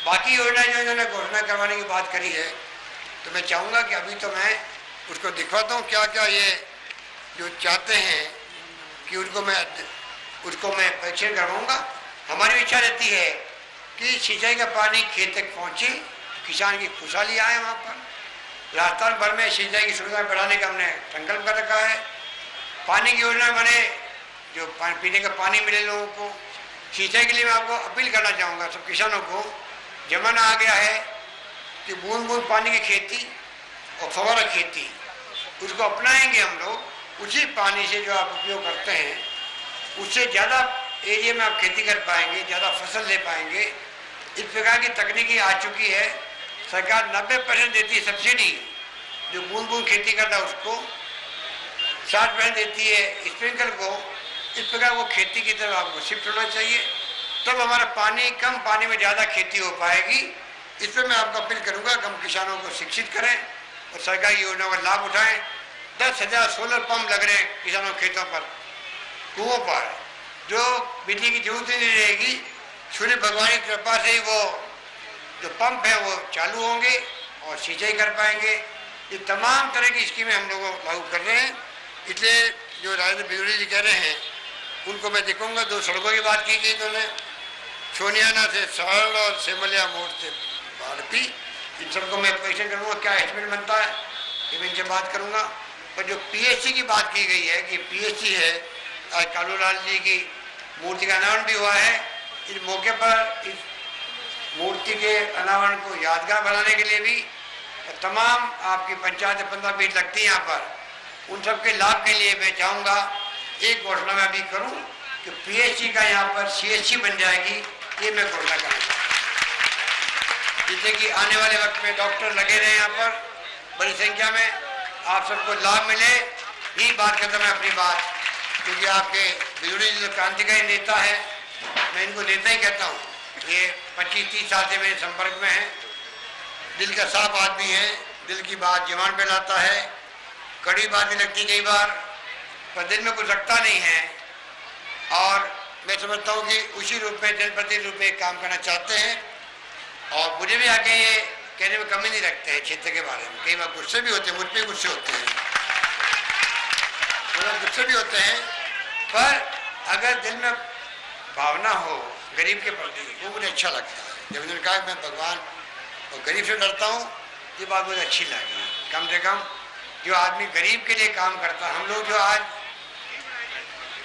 बाकी योजनाएं जो इन्होंने घोषणा करवाने की बात करी है, तो मैं चाहूँगा कि अभी तो मैं उसको दिखवाता हूँ क्या क्या ये जो चाहते हैं कि उनको मैं परीक्षण करवाऊँगा। हमारी इच्छा रहती है कि सिंचाई का पानी खेत तक पहुँचे, किसान की खुशहाली आए। वहाँ पर राजस्थान भर में सिंचाई की सुविधा बढ़ाने का हमने संकल्प कर रखा है। पानी की योजना बने, जो पीने का पानी मिले लोगों को। सिंचाई के लिए मैं आपको अपील करना चाहूँगा सब किसानों को, जमाना आ गया है कि बूंद बूंद पानी की खेती और फव्वारा खेती, उसको अपनाएंगे हम लोग। उसी पानी से जो आप उपयोग करते हैं उससे ज़्यादा एरिया में आप खेती कर पाएंगे, ज़्यादा फसल ले पाएंगे। इस प्रकार की तकनीकी आ चुकी है। सरकार 90% देती है सब्सिडी, जो बूंद बूंद खेती करता है उसको 60% देती है स्प्रिंकलर को। इस प्रकार वो खेती की तरफ आपको शिफ्ट होना चाहिए, तब हमारा पानी कम पानी में ज़्यादा खेती हो पाएगी। इस पर मैं आपको अपील करूँगा कि हम किसानों को शिक्षित करें और सरकारी योजनाओं का लाभ उठाएं। 10,000 सोलर पंप लग रहे हैं किसानों के खेतों पर, कुओं पर, जो बिजली की जरूरत ही नहीं रहेगी। सूर्य भगवान की कृपा से ही वो जो पंप है वो चालू होंगे और सिंचाई कर पाएंगे। ये तमाम तरह की स्कीमें हम लोग लागू कर रहे हैं। इसलिए जो राजेंद्र बिजली जी कह रहे हैं उनको मैं देखूँगा। 2 सड़कों की बात की गई इन्होंने, सोनियाना से सरल और सेमलिया मोड़ से भारती, इन सबको मैं परीक्षण करूँगा क्या एस्टिमेट बनता है, ये मैं इनसे बात करूँगा। और जो पीएचसी की बात की गई है कि पीएचसी है, आज कालूलाल जी की मूर्ति का अनावरण भी हुआ है। इस मौके पर इस मूर्ति के अनावरण को यादगार बनाने के लिए भी तमाम आपकी पंचायत 15-20 लगती है यहाँ पर, उन सब के लाभ के लिए मैं चाहूँगा एक घोषणा मैं अभी करूँ कि पीएचसी का यहाँ पर सीएचसी बन जाएगी। ये मैं घोषणा करूँगा, जिससे कि आने वाले वक्त में डॉक्टर लगे रहे यहाँ पर बड़ी संख्या में। आप सबको लाभ मिले, यही बात करता मैं अपनी बात, क्योंकि आपके बिजुड़ी जो क्रांतिकारी नेता है, मैं इनको नेता ही कहता हूँ। ये 25-30 साल से मेरे संपर्क में है, दिल का साफ आदमी है, दिल की बात जुबान पे लाता है, कड़ी बात भी लगती कई बार, पर दिल में कुछ रखता नहीं है। और मैं समझता हूँ कि उसी रूप में जनप्रतिनिधि रूप में काम करना चाहते हैं, और मुझे भी आके ये कहने में कमी नहीं रखते हैं क्षेत्र के बारे में। कई बार गुस्से भी होते हैं, मुझ पर गुस्से होते हैं, गुस्से भी होते हैं, पर अगर दिल में भावना हो गरीब के प्रति, वो मुझे अच्छा लगता है। जब मैंने कहा मैं भगवान और गरीब से डरता हूँ, ये बात मुझे अच्छी लगी। कम से कम जो आदमी गरीब के लिए काम करता, हम लोग जो आज,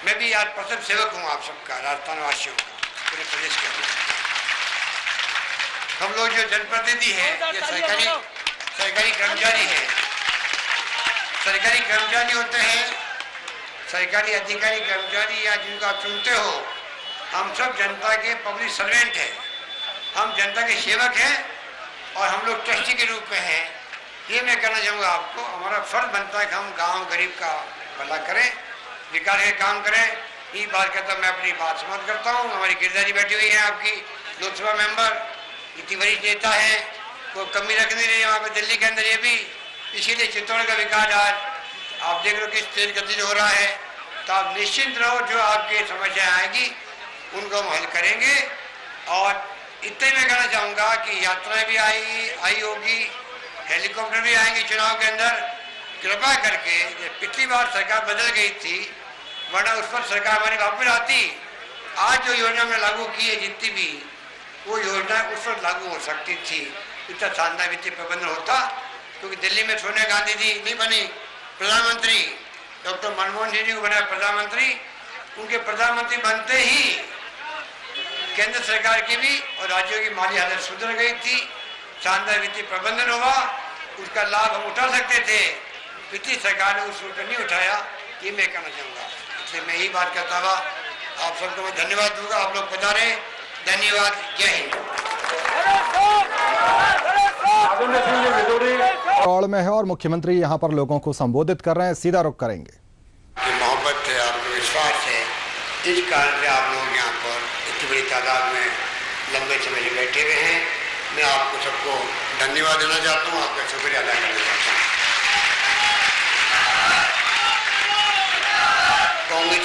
मैं भी आज प्रथम सेवक हूँ आप सबका, राजस्थान वासियों का, पूरे प्रदेश के लिए। हम लोग जो जनप्रतिनिधि है, ये सरकारी कर्मचारी है, सरकारी कर्मचारी होते हैं, सरकारी अधिकारी कर्मचारी या जिनको आप चुनते हो, हम सब जनता के पब्लिक सर्वेंट हैं, हम जनता के सेवक हैं, और हम लोग ट्रस्टी के रूप में हैं। ये मैं कहना चाहूँगा आपको, हमारा फर्ज बनता है कि हम गांव गरीब का भला करें, विकास के काम करें। ये बात करता मैं अपनी बात समाप्त करता हूँ। हमारी गिरधारी बैठी हुई है, आपकी लोकसभा मेंबर, इतनी वरिष्ठ नेता है, कोई कमी रख नहीं रही वहाँ पे दिल्ली के अंदर, ये भी इसीलिए चित्तौड़ का विकास आज आप देख रहे हो किस तेज गति से हो रहा है। तो आप निश्चिंत रहो, जो आपकी समस्या आएगी उनको हम हल करेंगे। और इतने मैं कहना चाहूँगा कि यात्राएं भी आई होगी, हेलीकॉप्टर भी आएंगे चुनाव के अंदर। कृपा करके, पिछली बार सरकार बदल गई थी, वरना उस पर सरकार हमारी वापस आती। आज जो योजना हमने लागू की है जितनी भी, वो योजना उस वक्त लागू हो सकती थी, इतना शानदार वित्तीय प्रबंधन होता। क्योंकि दिल्ली में सोनिया गांधी जी नहीं बनी प्रधानमंत्री, डॉक्टर मनमोहन सिंह जी को बनाया प्रधानमंत्री, उनके प्रधानमंत्री बनते ही केंद्र सरकार की भी और राज्यों की माली हालत सुधर गई थी, शानदार वित्तीय प्रबंधन हुआ, उसका लाभ हम उठा सकते थे। पिछली सरकार ने उस रूप नहीं उठाया, ये मैं कहना चाहूँगा। इसलिए मैं यही बात करता हुआ आप सबको मैं धन्यवाद दूंगा। आप लोग पधारे, धन्यवाद, जय हिंद। दौड़ में है और मुख्यमंत्री यहाँ पर लोगों को संबोधित कर रहे हैं, सीधा रुख करेंगे। मोहब्बत है, आपको विश्वास है, इस कारण से आप लोग यहाँ पर इतनी बड़ी तादाद में लंबे समय से बैठे हुए हैं। मैं आपको सबको धन्यवाद देना चाहता हूँ, आपका शुक्रिया अदा करना चाहता हूँ। कांग्रेस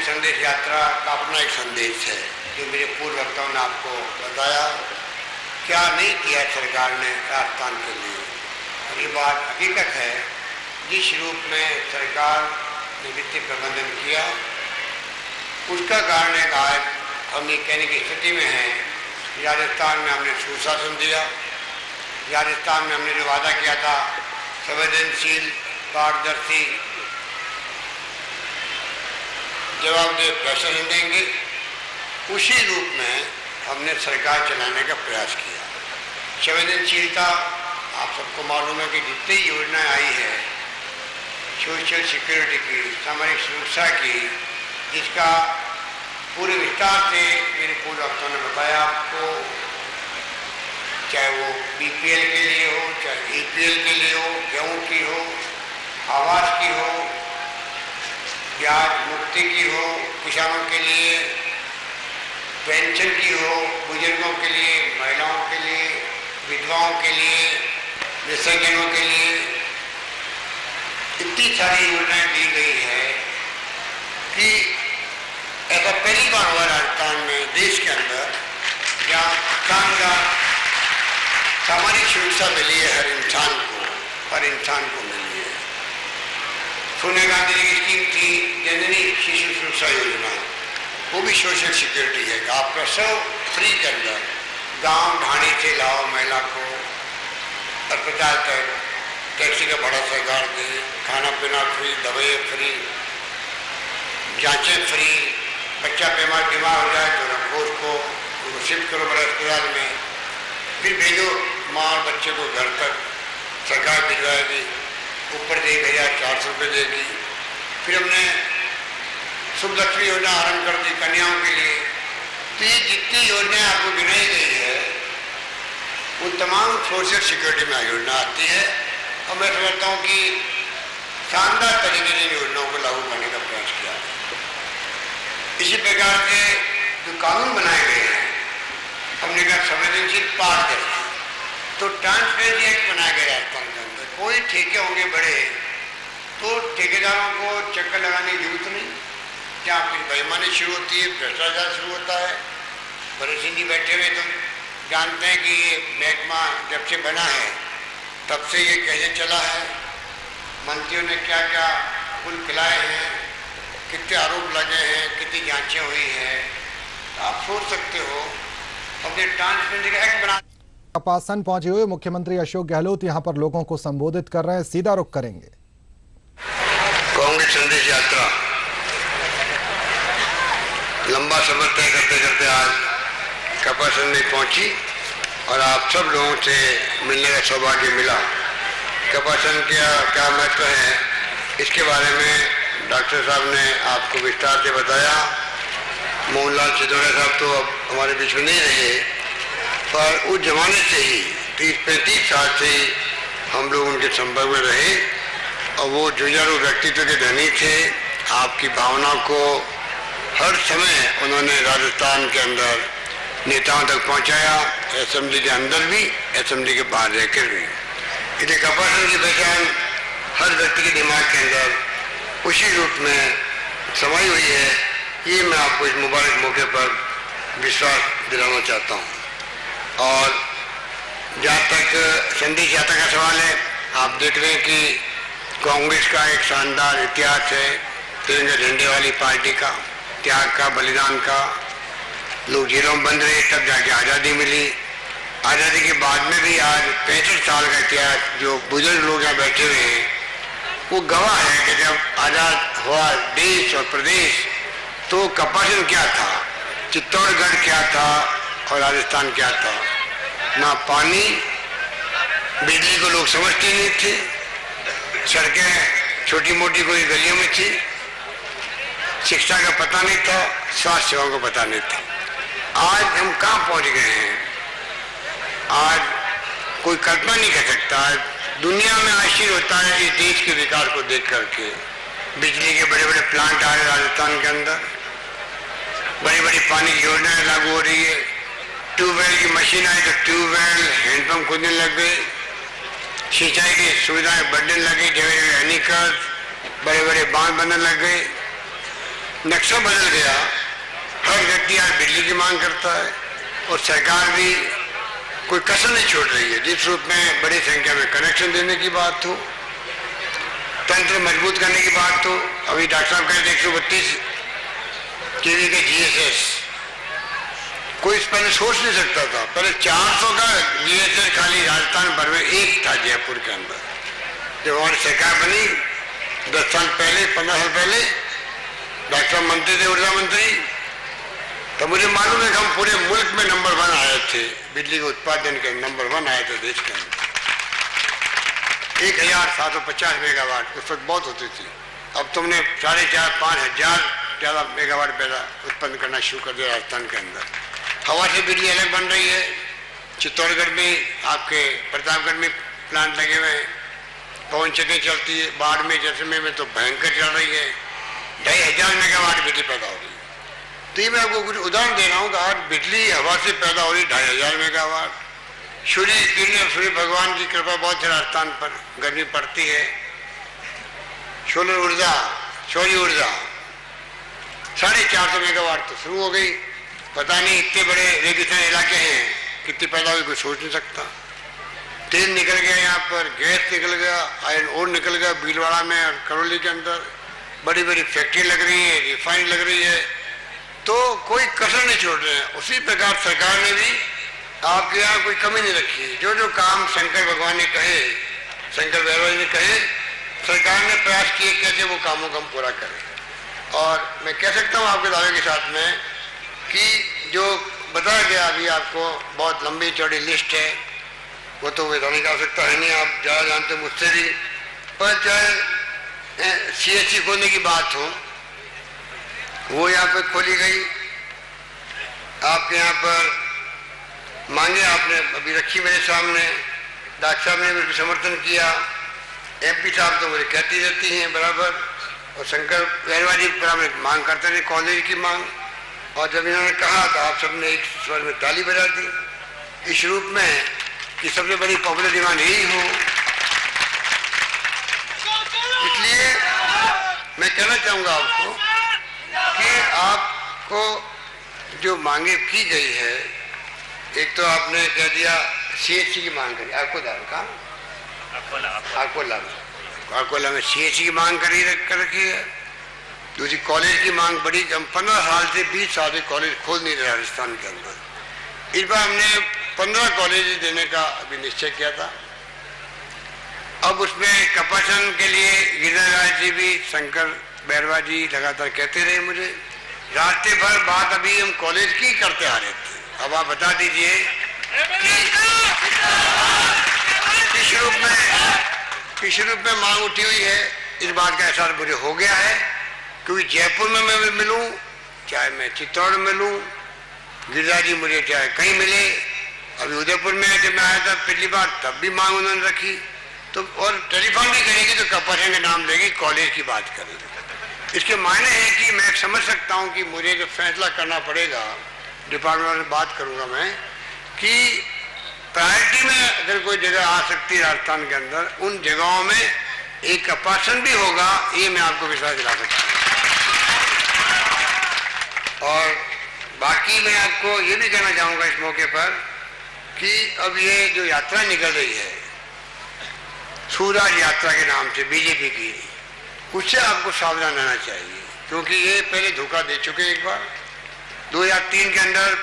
संदेश यात्रा का अपना एक संदेश है, जो मेरे पूर्व वक्ताओं ने आपको बताया क्या नहीं किया सरकार ने राजस्थान के लिए। और ये बात हकीकत है, जिस रूप में सरकार ने वित्तीय प्रबंधन किया, उसका कारण है आज हम ये कहने की स्थिति में हैं। राजस्थान में हमने सुशासन दिया, राजस्थान में हमने जो वादा किया था संवेदनशील, पारदर्शी, जवाबदेह प्रशासन देंगे, उसी रूप में हमने सरकार चलाने का प्रयास किया। संवेदनशीलता, आप सबको मालूम है कि जितनी योजनाएं आई है सोशल सिक्योरिटी की, सामाजिक सुरक्षा की, जिसका पूरे विस्तार से मेरे पूर्व वक्ताओं ने बताया आपको, चाहे वो बीपीएल के लिए हो, चाहे ईपीएल के लिए हो, गेहूँ की हो, आवास की हो, ब्याज मुक्ति की हो, किसानों के लिए पेंशन की हो, बुजुर्गों के लिए, महिलाओं के लिए, विधवाओं के लिए, दिव्यांगों के लिए, इतनी सारी योजनाएं दी गई है कि ऐसा पहली बार हुआ राजस्थान में, देश के अंदर, जहाँ शानदार सामाजिक सुरक्षा मिली है हर इंसान को मिली है। सोनिया गांधी जी की स्कीम थी जननी शिशु सुरक्षा योजना, वो भी सोशल सिक्योरिटी है। आप प्रसव फ्री के अंदर गांव ढाणी से लाओ महिला को, अस्पताल तक टैक्सी का भाड़ा सरकार दे, खाना पीना फ्री, दवाई फ्री, जांचें फ्री, बच्चा बीमार हो जाए तो रखो उसको शिफ्ट करो बड़े अस्पताल में, फिर भेजो माँ और बच्चे को घर तक, सरकार भिजवाएगी, ऊपर से 1,400 रुपये देगी। फिर हमने शुभ लक्ष्मी योजना आरम्भ कर दी कन्याओं के लिए। तो ये जितनी योजनाएं आपको गिनाई गई है, उन तमाम सोशल सिक्योरिटी में योजना आती है और मैं समझता हूँ कि शानदार तरीके से इन योजनाओं को लागू करने का प्रयास किया। इसी प्रकार के जो कानून बनाए गए हैं हमने कहा संवेदनशील पारदर्शी, तो ट्रांसपेरेंसी एक्ट बनाया गया राजस्थान के अंदर। कोई ठेके होंगे बड़े तो ठेकेदारों को चक्कर लगाने की जरूरत नहीं, जहाँ फिर बेईमानी शुरू होती है, भ्रष्टाचार शुरू होता है। भरत सिंह जी बैठे हुए तो जानते हैं कि ये महकमा जब से बना है तब से ये कैसे चला है, मंत्रियों ने क्या क्या कुल खिलाए हैं, कितने आरोप लगे हैं, कितनी जांचें हुई हैं। तो आप सोच सकते हो हमने ट्रांसपेरेंसी का एक्ट बना। आसन पहुंचे हुए मुख्यमंत्री अशोक गहलोत यहां पर लोगों को संबोधित कर रहे हैं, सीधा रुख करेंगे। कांग्रेस संदेश यात्रा लंबा सफर तय करते करते आज कपासन में पहुंची और आप सब लोगों से मिलने का सौभाग्य मिला। कपासन क्या महत्व है इसके बारे में डॉक्टर साहब ने आपको विस्तार से बताया। मोहनलाल सिसोदिया साहब तो अब हमारे बीच में नहीं रहे, पर उस जमाने से ही 30-35 साल से ही हम लोग उनके संपर्क में रहे और वो जुझारू व्यक्तित्व के धनी थे। आपकी भावना को हर समय उन्होंने राजस्थान के अंदर नेताओं तक पहुंचाया, असेंबली के अंदर भी, असेंबली के बाहर रहकर भी। इसलिए कपासन की पहचान हर व्यक्ति के दिमाग के अंदर उसी रूप में समाई हुई है। ये मैं आपको इस मुबारक मौके पर विश्वास दिलाना चाहता हूँ। और जहाँ तक संदेश यात्रा का सवाल है, आप देख रहे हैं कि कांग्रेस का एक शानदार इतिहास है, तिरंगे झंडे वाली पार्टी का, त्याग का, बलिदान का। लोग जेलों में बंद रहे तब जाके आज़ादी मिली। आज़ादी के बाद में भी आज 65 साल का इतिहास जो बुजुर्ग लोग यहाँ बैठे हुए हैं वो गवाह है कि जब आज़ाद हुआ देश और प्रदेश तो कपासन क्या था, चित्तौड़गढ़ क्या था और राजस्थान क्या था। ना पानी, बिजली को लोग समझते नहीं थे, सड़कें छोटी मोटी कोई गलियों में थी, शिक्षा का पता नहीं था, स्वास्थ्य सेवाओं का पता नहीं था। आज हम कहाँ पहुँच गए हैं, आज कोई कल्पना नहीं कर सकता। दुनिया में आश्चर्य होता है इस देश के विकास को देख करके। बिजली के बड़े बड़े प्लांट आ रहे राजस्थान के अंदर, बड़ी बड़ी पानी की योजनाएं लागू हो रही है, ट्यूबवेल की मशीन आई तो ट्यूबवेल हैंडपम्प खोदने लग गए, सिंचाई की सुविधाएं बढ़ने लगी, जगह जगह एनीकट, बड़े बड़े बांध बनने लग गए, नक्शा बदल गया। हर व्यक्ति आज बिजली की मांग करता है और सरकार भी कोई कसर नहीं छोड़ रही है। जिस रूप में बड़ी संख्या में कनेक्शन देने की बात हो, तंत्र मजबूत करने की बात हो, अभी डॉक्टर साहब कहते 132 केवी के GSS, कोई इस पहले सोच नहीं सकता था। पहले 400 का GSS खाली राजस्थान भर में एक था जयपुर के अंदर। जब हमारी सरकार बनी 10 साल पहले, 15 साल पहले, डॉक्टर मंत्री थे, ऊर्जा मंत्री, तो मुझे मालूम है कि हम पूरे मुल्क में नंबर 1 आए थे, बिजली के उत्पादन के नंबर 1 आए थे देश के अंदर। 1750 मेगावाट उस वक्त बहुत होती थी। अब तुमने 4,500-5,000 ज़्यादा मेगावाट पैदा उत्पन्न करना शुरू कर दिया राजस्थान के अंदर। हवा से बिजली अलग बन रही है। चित्तौड़गढ़ में, आपके प्रतापगढ़ में प्लांट लगे हुए हैं, पवन चक्की चलती है, बाड़मेर जैसलमेर में तो भयंकर चल रही है, 2,500 मेगावाट बिजली पैदा हो रही है। तो ये मैं आपको कुछ उदाहरण दे रहा हूँ कि आज बिजली हवा से पैदा हो रही 2,500 मेगावाट। सूर्य किरण, सूर्य भगवान की कृपा बहुत है राजस्थान पर, गर्मी पड़ती है। सोलर ऊर्जा, सौर ऊर्जा 450 मेगावाट तो शुरू हो गई। पता नहीं इतने बड़े रेगिस्तान इलाके हैं, कितनी पैदा हुई कोई सोच नहीं सकता। तेल निकल गया यहाँ पर, गैस निकल गया, आयरन ओर निकल गया भीलवाड़ा में और करौली के अंदर। बड़ी बड़ी फैक्ट्री लग रही है, रिफाइनरी लग रही है, तो कोई कसर नहीं छोड़ रहे हैं। उसी प्रकार सरकार ने भी आपके यहाँ कोई कमी नहीं रखी। जो जो काम शंकर भगवान ने कहे, शंकर भैरव ने कहे, सरकार ने प्रयास किए कैसे वो कामों को हम पूरा करें। और मैं कह सकता हूँ आपके दावे के साथ में कि जो बताया गया अभी आपको, बहुत लंबी चौड़ी लिस्ट है, वो तो बताने की आवश्यकता है नहीं, आप ज़्यादा जानते मुझसे भी। पर चाहे CSC खोलने की बात हो, वो यहाँ पर खोली गई। आपके यहाँ पर मांगे आपने अभी रखी मेरे सामने। डॉक्टर साहब ने मेरे समर्थन किया, एमपी साहब तो मुझे कहती रहती हैं बराबर, और शंकर गहलोत जी बराबर मांग करते रहे कॉलेज की मांग। और जब इन्होंने कहा तो आप सबने एक स्वर में ताली बजा दी, इस रूप में कि सबसे बड़ी पॉपुलर डिमांड यही हो। इसलिए मैं कहना चाहूँगा आपको कि आपको जो मांगे की गई है, एक तो आपने कह दिया सीएचसी की मांग करी, अकोला में सीएचसी की मांग कर रखी है। दूसरी कॉलेज की मांग बड़ी, हम 15 साल से 20 साल से कॉलेज खोल नहीं रहे राजस्थान के अंदर। इस बार हमने 15 कॉलेज देने का अभी निश्चय किया था। अब उसमें कपासन के लिए गिरिराज जी भी, शंकर बैरवा जी लगातार कहते रहे मुझे, रास्ते भर बात अभी हम कॉलेज की करते आ रहे थे। अब आप बता दीजिए कि किस रूप में मांग उठी हुई है। इस बात का एहसास मुझे हो गया है, क्योंकि जयपुर में मैं मिलूं, चाहे मैं चित्तौड़ में मिलूं, गिरिराज जी मुझे चाहे कहीं मिले। अभी उदयपुर में जब मैं आया था पिछली बार, तब भी मांग उन्होंने रखी, तो और टेलीफोन भी करेगी तो कपासन के नाम लेगी, कॉलेज की बात करेगी। इसके मायने है कि मैं समझ सकता हूं कि मुझे जो फैसला करना पड़ेगा, डिपार्टमेंट में बात करूंगा मैं, कि प्रायोरिटी में अगर कोई जगह आ सकती है राजस्थान के अंदर, उन जगहों में एक कपासन भी होगा, ये मैं आपको विश्वास दिला सकता हूँ। और बाकी मैं आपको ये भी कहना चाहूंगा इस मौके पर कि अब ये जो यात्रा निकल रही है सूरज यात्रा के नाम से बीजेपी की, उससे आपको सावधान रहना चाहिए, क्योंकि ये पहले धोखा दे चुके एक बार। 2003 के अंदर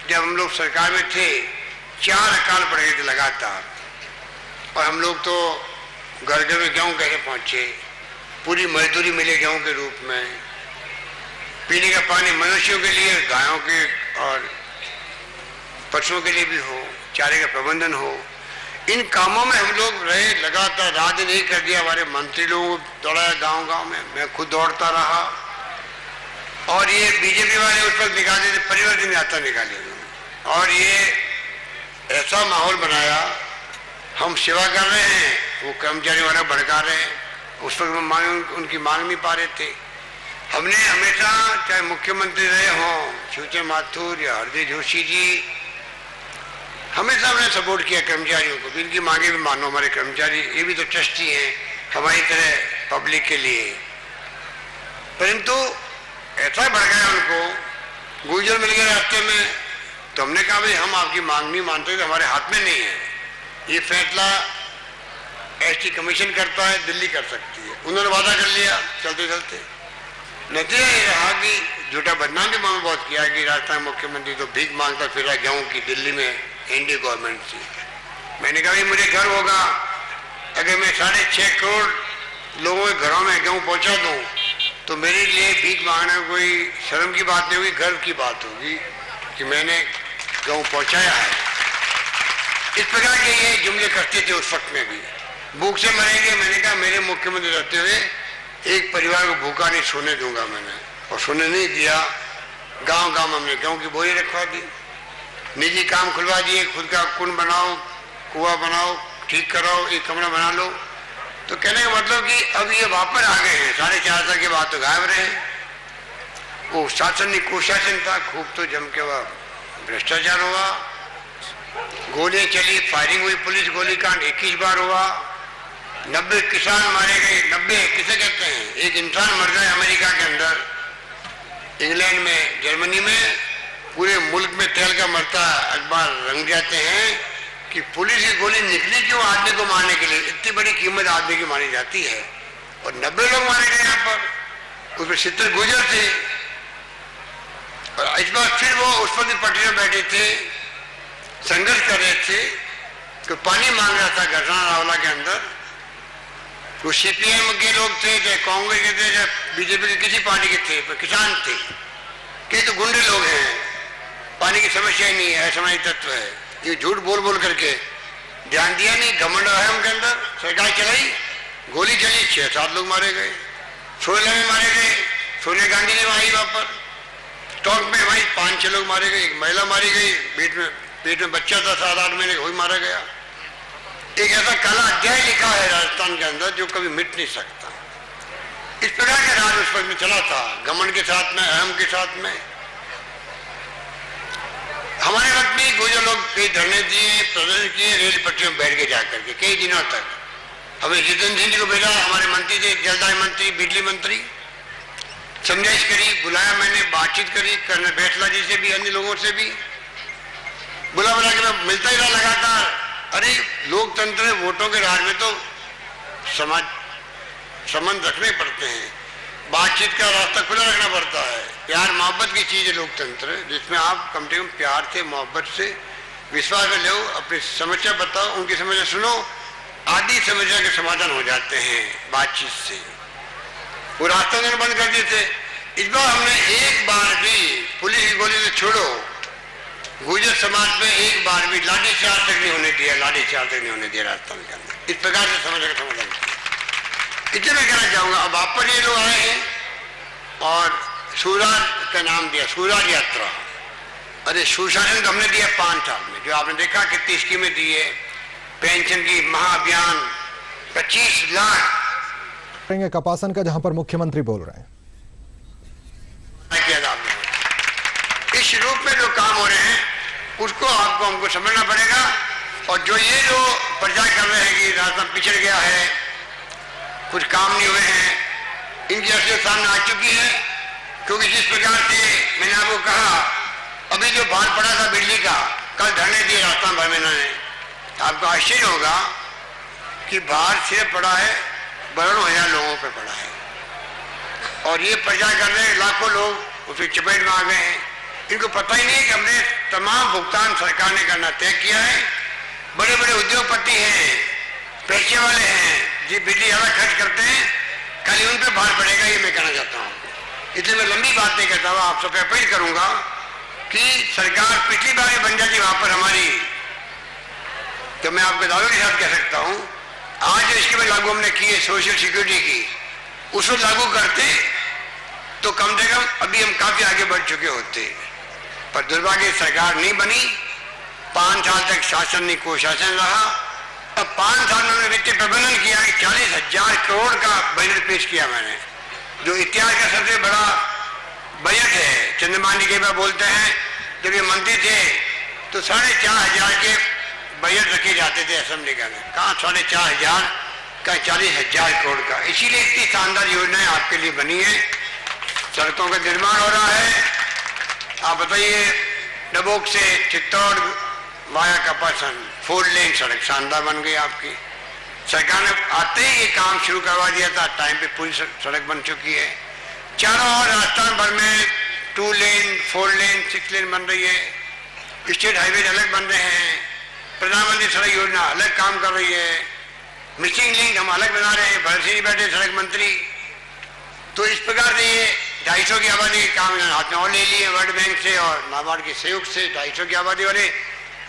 जब हम लोग सरकार में थे, 4 अकाल पड़ गए थे लगातार, और हम लोग तो घर घर में गेहूँ कैसे पहुंचे, पूरी मजदूरी मिले गेहूँ के रूप में, पीने का पानी मनुष्यों के लिए, गायों के और पशुओं के लिए भी हो, चारे का प्रबंधन हो। इन कामों में हम लोग रहे लगातार, रात दिन नहीं कर दिया। हमारे मंत्री लोगों को दौड़ाया गांव गांव में, मैं खुद दौड़ता रहा, और ये बीजेपी वाले उस पर निकाले थे, परिवर्तन यात्रा निकाली, और ये ऐसा माहौल बनाया, हम सेवा कर रहे हैं, वो कर्मचारी वाले भड़का रहे हैं, उस पर उनकी मांग नहीं पा रहे थे। हमने हमेशा, चाहे मुख्यमंत्री रहे हों शिवचंद्र माथुर या हरदीप जोशी जी, हमेशा हमने सपोर्ट किया कर्मचारियों को, इनकी मांगे भी मानो। हमारे कर्मचारी ये भी तो ट्रस्टी हैं हमारी तरह पब्लिक के लिए, परंतु ऐसा भड़काया उनको, गुर्जर मिल गए रास्ते में, तो हमने कहा भाई हम आपकी मांग नहीं मानते, तो हमारे हाथ में नहीं है, ये फैसला एसटी कमीशन करता है, दिल्ली कर सकती है। उन्होंने वादा कर लिया चलते चलते, नतीजा ये रहा कि झूठा बदनाम भी मैंने बहुत किया कि राजस्थान मुख्यमंत्री तो भीख मांगता फिर रहा गेहूं की दिल्ली में एनडीए गवर्नमेंट से। मैंने कहा मुझे गर्व होगा अगर मैं 6.5 करोड़ लोगों के घरों में गेहूं पहुंचा दूं, तो मेरे लिए भीख मांगना कोई शर्म की बात नहीं होगी, गर्व की बात होगी कि मैंने गेहूं पहुंचाया है। इस प्रकार के ये जुमले करते थे उस वक्त में भी, भूख से मरेंगे। मैंने कहा मेरे मुख्यमंत्री रहते हुए एक परिवार को भूखा नहीं सोने दूंगा मैंने, और सोने नहीं दिया। गांव गांव हमने गेहूं की बोरी रखवा दी, निजी काम खुलवा दिए, खुद का कुंड बनाओ, कुआं बनाओ, ठीक कराओ, एक कमरा बना लो। तो कहने का मतलब कि अब ये वापस आ गए हैं, 4.5 साल के बाद तो गायब रहे। वो शासन नहीं कुशासन था, खूब तो जम के वह भ्रष्टाचार हुआ, गोलियां चली, फायरिंग हुई, पुलिस गोलीकांड 21 बार हुआ, 90 किसान मारे गए। 90 किसे कहते हैं? एक इंसान मर गया अमेरिका के अंदर, इंग्लैंड में, जर्मनी में, पूरे मुल्क में तेल का मरता अखबार रंग जाते हैं कि पुलिस की गोली निकली क्यों आदमी को मारने के लिए, इतनी बड़ी कीमत आदमी की मानी जाती है, और 90 लोग मारे गए यहाँ पर, उसमें 70 गुजर थे। और इस बार फिर वो उस पर भी पटरी में बैठे थे, संघर्ष कर रहे थे, तो पानी मांग रहा था घटना रावला के अंदर। वो सीपीएम के लोग थे, चाहे कांग्रेस के थे, चाहे बीजेपी के किसी पार्टी के थे, पर किसान थे, कि तो गुंडे लोग हैं, पानी की समस्या ही नहीं है, असामाजिक तत्व है। ये झूठ बोल बोल करके ध्यान दिया नहीं, घमंड है उनके अंदर, सरकार चलाई, गोली चली, 6-7 लोग मारे गए, 16 में मारे गए, सोनिया गांधी ने मारी वहां पर, टोंक में वही 5-6 लोग मारे गए, एक महिला मारी गई, पेट में बच्चा था 7-8 महीने का, वही मारा गया। एक ऐसा काला अध्याय लिखा है राजस्थान के अंदर जो कभी मिट नहीं सकता। इस प्रकार का राज उस वक्त में चला था, घमंड के साथ में, अहम के साथ में। हमारे वक्त में गुर्जर लोग कई धरने दिए, प्रदर्शन किए, रेल पटरियों में बैठ के जाकर के कई दिनों तक। हमें जितेंद्र सिंह जी को भेजा, हमारे मंत्री थे, जलदाय मंत्री, बिजली मंत्री, समझाइश करी, बुलाया मैंने, बातचीत करी, कर्नल बैठला जी से भी, अन्य लोगों से भी बुला के मैं मिलता ही रहा लगातार। अरे लोकतंत्र वोटों के राज में तो समाज संबंध रखने पड़ते हैं, बातचीत का रास्ता खुला रखना पड़ता है। प्यार मोहब्बत की चीज है लोकतंत्र, जिसमें आप कम से कम प्यार से, मोहब्बत से, विश्वास में लो, अपनी समस्या बताओ, उनकी समस्या सुनो, आदि समस्या के समाधान हो जाते हैं बातचीत से। वो रास्ता उन्होंने बंद कर दिए थे। इस बार हमने एक बार भी पुलिस की गोली से छोड़ो, गुर्जर समाज में एक बार भी लाठीचार्ज तक नहीं होने दिया, लाठीचार्ज तक नहीं होने दिया राजस्थान के अंदर। इस प्रकार से समस्या का समाधान किया। इतने मैं कहना चाहूंगा। अब आप पर ये लोग आए हैं और सूराज का नाम दिया, सूराज यात्रा। अरे सुशासन तो हमने दिया 5 साल में, जो आपने देखा कितनी स्कीमें दी है, पेंशन की महाअभियान, 25 लाख कपासन का, जहां पर मुख्यमंत्री बोल रहे हैं। इस रूप में जो काम हो रहे हैं उसको आपको हमको समझना पड़ेगा। और जो ये जो प्रचार कर रहे हैं कि राजस्थान पिछड़ गया है, कुछ काम नहीं हुए हैं, इनकी असलियत सामने आ चुकी है। क्योंकि जिस प्रकार से मैंने आपको कहा, अभी जो बाढ़ पड़ा था बिजली का, कल धरने दिए राजस्थान भर में इन्होंने। आपको आश्चर्य होगा कि बाढ़ सिर्फ पड़ा है, बरसों हजार लोगों पे पड़ा है, और ये प्रचार कर रहे हैं, लाखों लोग उसकी चपेट में आ गए हैं। इनको पता ही नहीं कि हमने तमाम भुगतान सरकार ने करना तय किया है। बड़े बड़े उद्योगपति हैं, पैसे वाले हैं, जी बिजली ज्यादा खर्च करते हैं, खाली उन पे भार पड़ेगा, ये मैं कहना चाहता हूँ। इसलिए मैं लंबी बात नहीं कहता हुआ आप सबसे अपील करूंगा कि सरकार पिछली बार बन जाती वहां पर हमारी, तो मैं आपके दावे के साथ कह सकता हूँ, आज जो स्कीमें लागू हमने की है सोशल सिक्योरिटी की, उसको लागू करते तो कम से कम अभी हम काफी आगे बढ़ चुके होते। पर दुर्भाग्य सरकार नहीं बनी, 5 साल तक शासन नहीं कुशासन रहा। अब 5 साल में हमने वित्तीय प्रबंधन किया कि 40,000 करोड़ का बजट पेश किया मैंने, जो इतिहास का सबसे बड़ा बजट है। चंद्रमान जी के बार बोलते हैं जब ये मंत्री थे तो 4,500 के बजट रखे जाते थे असेंबली का, कहाँ 4,500 का, 40,000 करोड़ का। इसीलिए इतनी शानदार योजनाएं आपके लिए बनी है। सड़कों का निर्माण हो रहा है। आप बताइए, डबोक से चित्तौड़ वाया कपासन 4 लेन सड़क शानदार बन गई आपकी। सरकार ने आते ही ये काम शुरू करवा दिया था, टाइम पे पूरी सड़क बन चुकी है। चारों ओर राजस्थान भर में 2 लेन, 4 लेन, 6 लेन बन रही है। स्टेट हाईवे अलग बन रहे हैं, प्रधानमंत्री सड़क योजना अलग काम कर रही है, मिसिंग लिंक हम अलग बना रहे हैं, भरत सिंह बैठे सड़क मंत्री। तो इस प्रकार से ये 250 की आबादी के काम हाथ में और ले लिए वर्ल्ड बैंक से और नाबार्ड के सहयोग से। 250 की आबादी वाले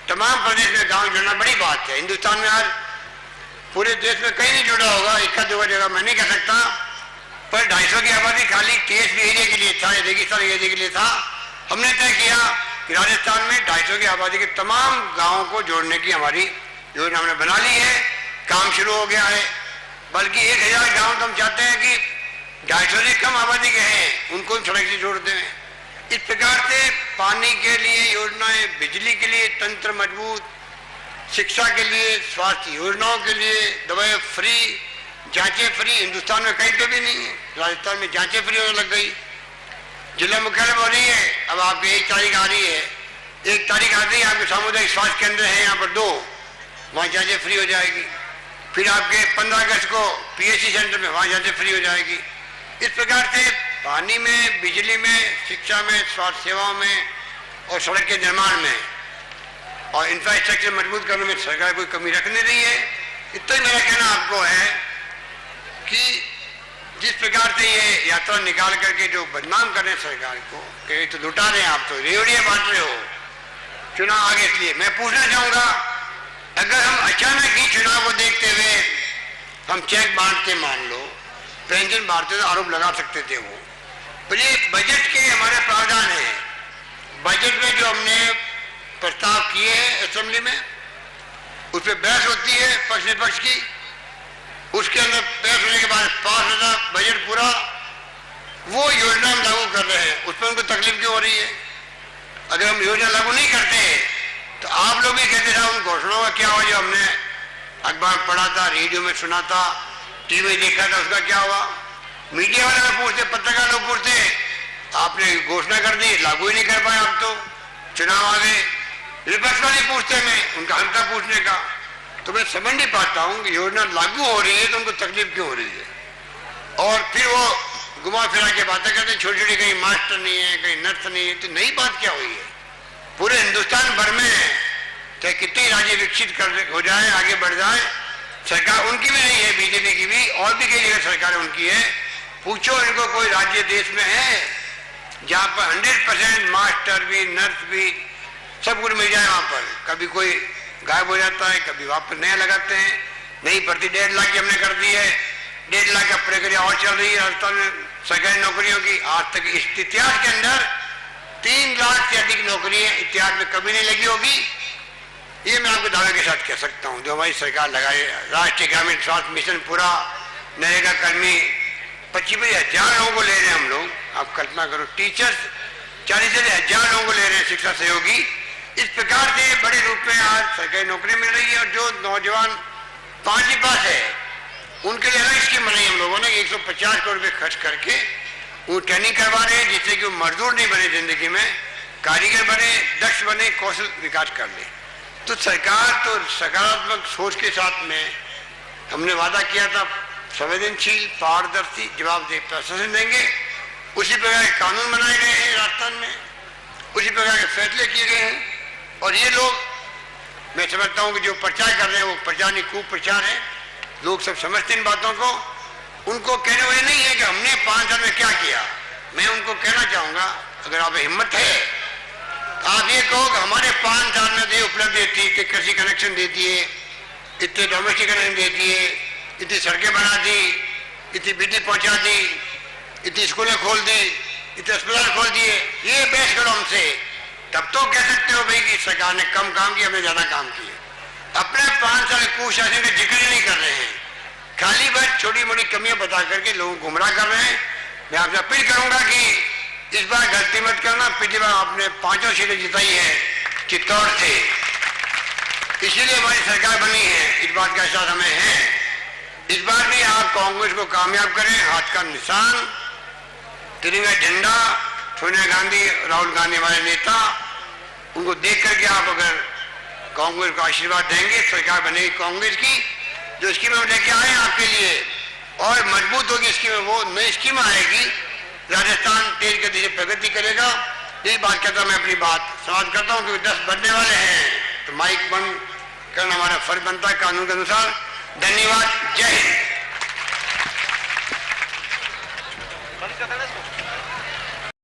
तमाम प्रदेश में गांव जुड़ना बड़ी बात है। हिंदुस्तान में आज पूरे देश में कहीं नहीं जुड़ा होगा, 1-2 जगह मैं नहीं कह सकता, पर 250 की आबादी खाली TSP एरिया के लिए था, रेगिस्तान एरिया के लिए था। हमने तय किया कि राजस्थान में 250 की आबादी के तमाम गाँवों को जोड़ने की हमारी योजना हमने बना ली है। काम शुरू हो गया है। बल्कि 1,000 गाँव तो हम चाहते हैं कि 250 से कम आबादी के हैं उनको सड़क से जोड़ते हैं। इस प्रकार से पानी के लिए योजनाएं, बिजली के लिए तंत्र मजबूत, शिक्षा के लिए, स्वास्थ्य योजनाओं के लिए, दवाएं फ्री, जांचें फ्री। हिंदुस्तान में कहीं पे भी नहीं है, राजस्थान में जांचें फ्री होने लग गई। जिला मुख्यालय हो रही है, अब आपकी 1 तारीख आ रही है, 1 तारीख आते ही आपके सामुदायिक स्वास्थ्य केंद्र है यहाँ पर 2, वहाँ जांचें फ्री हो जाएगी। फिर आपके 15 अगस्त को PHC सेंटर में वहाँ जांचें फ्री हो जाएगी। इस प्रकार से पानी में, बिजली में, शिक्षा में, स्वास्थ्य सेवाओं में और सड़क के निर्माण में और इंफ्रास्ट्रक्चर मजबूत करने में सरकार कोई कमी रख नहीं रही है। इतना ही मेरा कहना आपको है कि जिस प्रकार से ये यात्रा निकाल करके जो बदनाम कर रहे हैं सरकार को कि तो लुटा रहे हैं, आप तो रेवड़ियां बांट रहे हो, चुनाव आगे। इसलिए मैं पूछना चाहूंगा, अगर हम अचानक ही चुनाव को देखते हुए हम चेक बांटते, मान लो पेंशन बांटते, तो आरोप लगा सकते थे वो। पर ये बजट के हमारे प्रावधान है। बजट में जो हमने प्रस्ताव किए हैं असेंबली में, उस पर बहस होती है पक्ष विपक्ष की, उसके अंदर बहस होने के बाद पास होता बजट पूरा, वो योजना हम लागू कर रहे हैं, उस पर उनको तकलीफ क्यों हो रही है? अगर हम योजना लागू नहीं करते तो आप लोग भी कहते थे उन घोषणाओं का क्या हुआ जो हमने अखबार पढ़ा था, रेडियो में सुना था, टीवी में देखा था, उसका क्या हुआ? मीडिया वाले में पूछते, पत्रकार लोग पूछते, आपने घोषणा कर दी, लागू ही नहीं कर पाए, आप तो चुनाव आ गए। विपक्ष वाले पूछते हैं, उनका हक था पूछने का। तो मैं समझ नहीं पाता हूं कि योजना लागू हो रही है तो उनको तकलीफ क्यों हो रही है। और फिर वो घुमा फिरा के बातें करते, छोटी छोटी, कहीं मास्टर नहीं है, कहीं नर्स नहीं है। तो नई बात क्या हुई है? पूरे हिंदुस्तान भर में चाहे कितने राज्य विकसित कर हो जाए, आगे बढ़ जाए, सरकार उनकी भी नहीं है, बीजेपी की भी, और भी कई जगह सरकार उनकी है। पूछो इनको कोई राज्य देश में है जहां पर 100% मास्टर भी, नर्स भी, सब कुछ मिल जाए वहां पर? कभी कोई गायब हो जाता है, कभी वापस नया लगाते हैं। नई भर्ती 1.5 लाख की हमने कर दी है, 1.5 लाख का प्रक्रिया और चल रही है राजस्थान में सरकारी नौकरियों की। आज तक इस इतिहास के अंदर 3 लाख से अधिक नौकरियां इतिहास में कभी नहीं लगी होगी, ये मैं आपको दावे के साथ कह सकता हूं। जो हमारी सरकार लगाए, राष्ट्रीय ग्रामीण स्वास्थ्य मिशन पूरा, नरेगा कर्मी 25,000 लोगों को ले रहे हैं हम लोग। आप कल्पना करो, टीचर्स 40,000 लोगों को ले रहे हैं, शिक्षा सहयोगी। इस प्रकार से बड़े रूप में आज सरकारी नौकरी मिल रही है। और जो नौजवान 5वीं पास है उनके लिए अलग स्कीम बनाई हम लोगों ने, 150 करोड़ रुपए खर्च करके वो ट्रेनिंग करवा रहे हैं, जिससे कि वो मजदूर नहीं बने, जिंदगी में कारीगर बने, दक्ष बने, कौशल विकास कर ले। तो सरकार तो सकारात्मक सोच के साथ में हमने वादा किया था, संवेदनशील, पारदर्शी, जवाबदेह प्रशासन देंगे। उसी प्रकार के कानून बनाए गए हैं राजस्थान में, उसी प्रकार के फैसले किए गए हैं। और ये लोग, मैं समझता हूं कि जो प्रचार कर रहे हैं वो प्रचार नहीं, कुप्रचार है। लोग सब समझते इन बातों को। उनको कहने वाले नहीं है कि हमने 5 साल में क्या किया। मैं उनको कहना चाहूंगा, अगर आप हिम्मत है आप ये कहो कि हमारे 5 साल में ये उपलब्धि थी कि कृषि कनेक्शन दे दिए, इतने डोमेस्टिक कनेक्शन दे दिए, इतनी सड़कें बना दी, इतनी बिजली पहुंचा दी, इतनी स्कूलें खोल दी, इतने अस्पताल खोल दिए। ये बहस करो हमसे, तब तो कह सकते हो भाई कि सरकार ने कम काम किया, हमने ज्यादा काम किया। अपने 5 साल कुशासन का जिक्र नहीं कर रहे हैं, खाली बस छोटी मोटी कमियां बता करके लोगों को गुमराह कर रहे हैं। मैं आपसे अपील करूंगा कि इस बार गलती मत करना। पिछली बार आपने 5 सीटें जिताई है चित्तौड़ से, इसीलिए हमारी सरकार बनी है, इस बात का एहसास हमें है। इस बार भी आप कांग्रेस को कामयाब करें, हाथ का निशान, तिरंगा झंडा, सोनिया गांधी, राहुल गांधी हमारे नेता, उनको देख करके आप अगर कांग्रेस को आशीर्वाद देंगे, सरकार बनेगी कांग्रेस की। जो स्कीम हम लेके आए आपके लिए और मजबूत होगी स्कीम, वो नई स्कीम आएगी, राजस्थान तेज गति से प्रगति करेगा। यही बात कहता मैं अपनी बात समाप्त करता हूँ, क्योंकि 10 बजने वाले हैं तो माइक बंद करना हमारा फर्ज बनता है कानून के अनुसार। धन्यवाद, जय हिंद।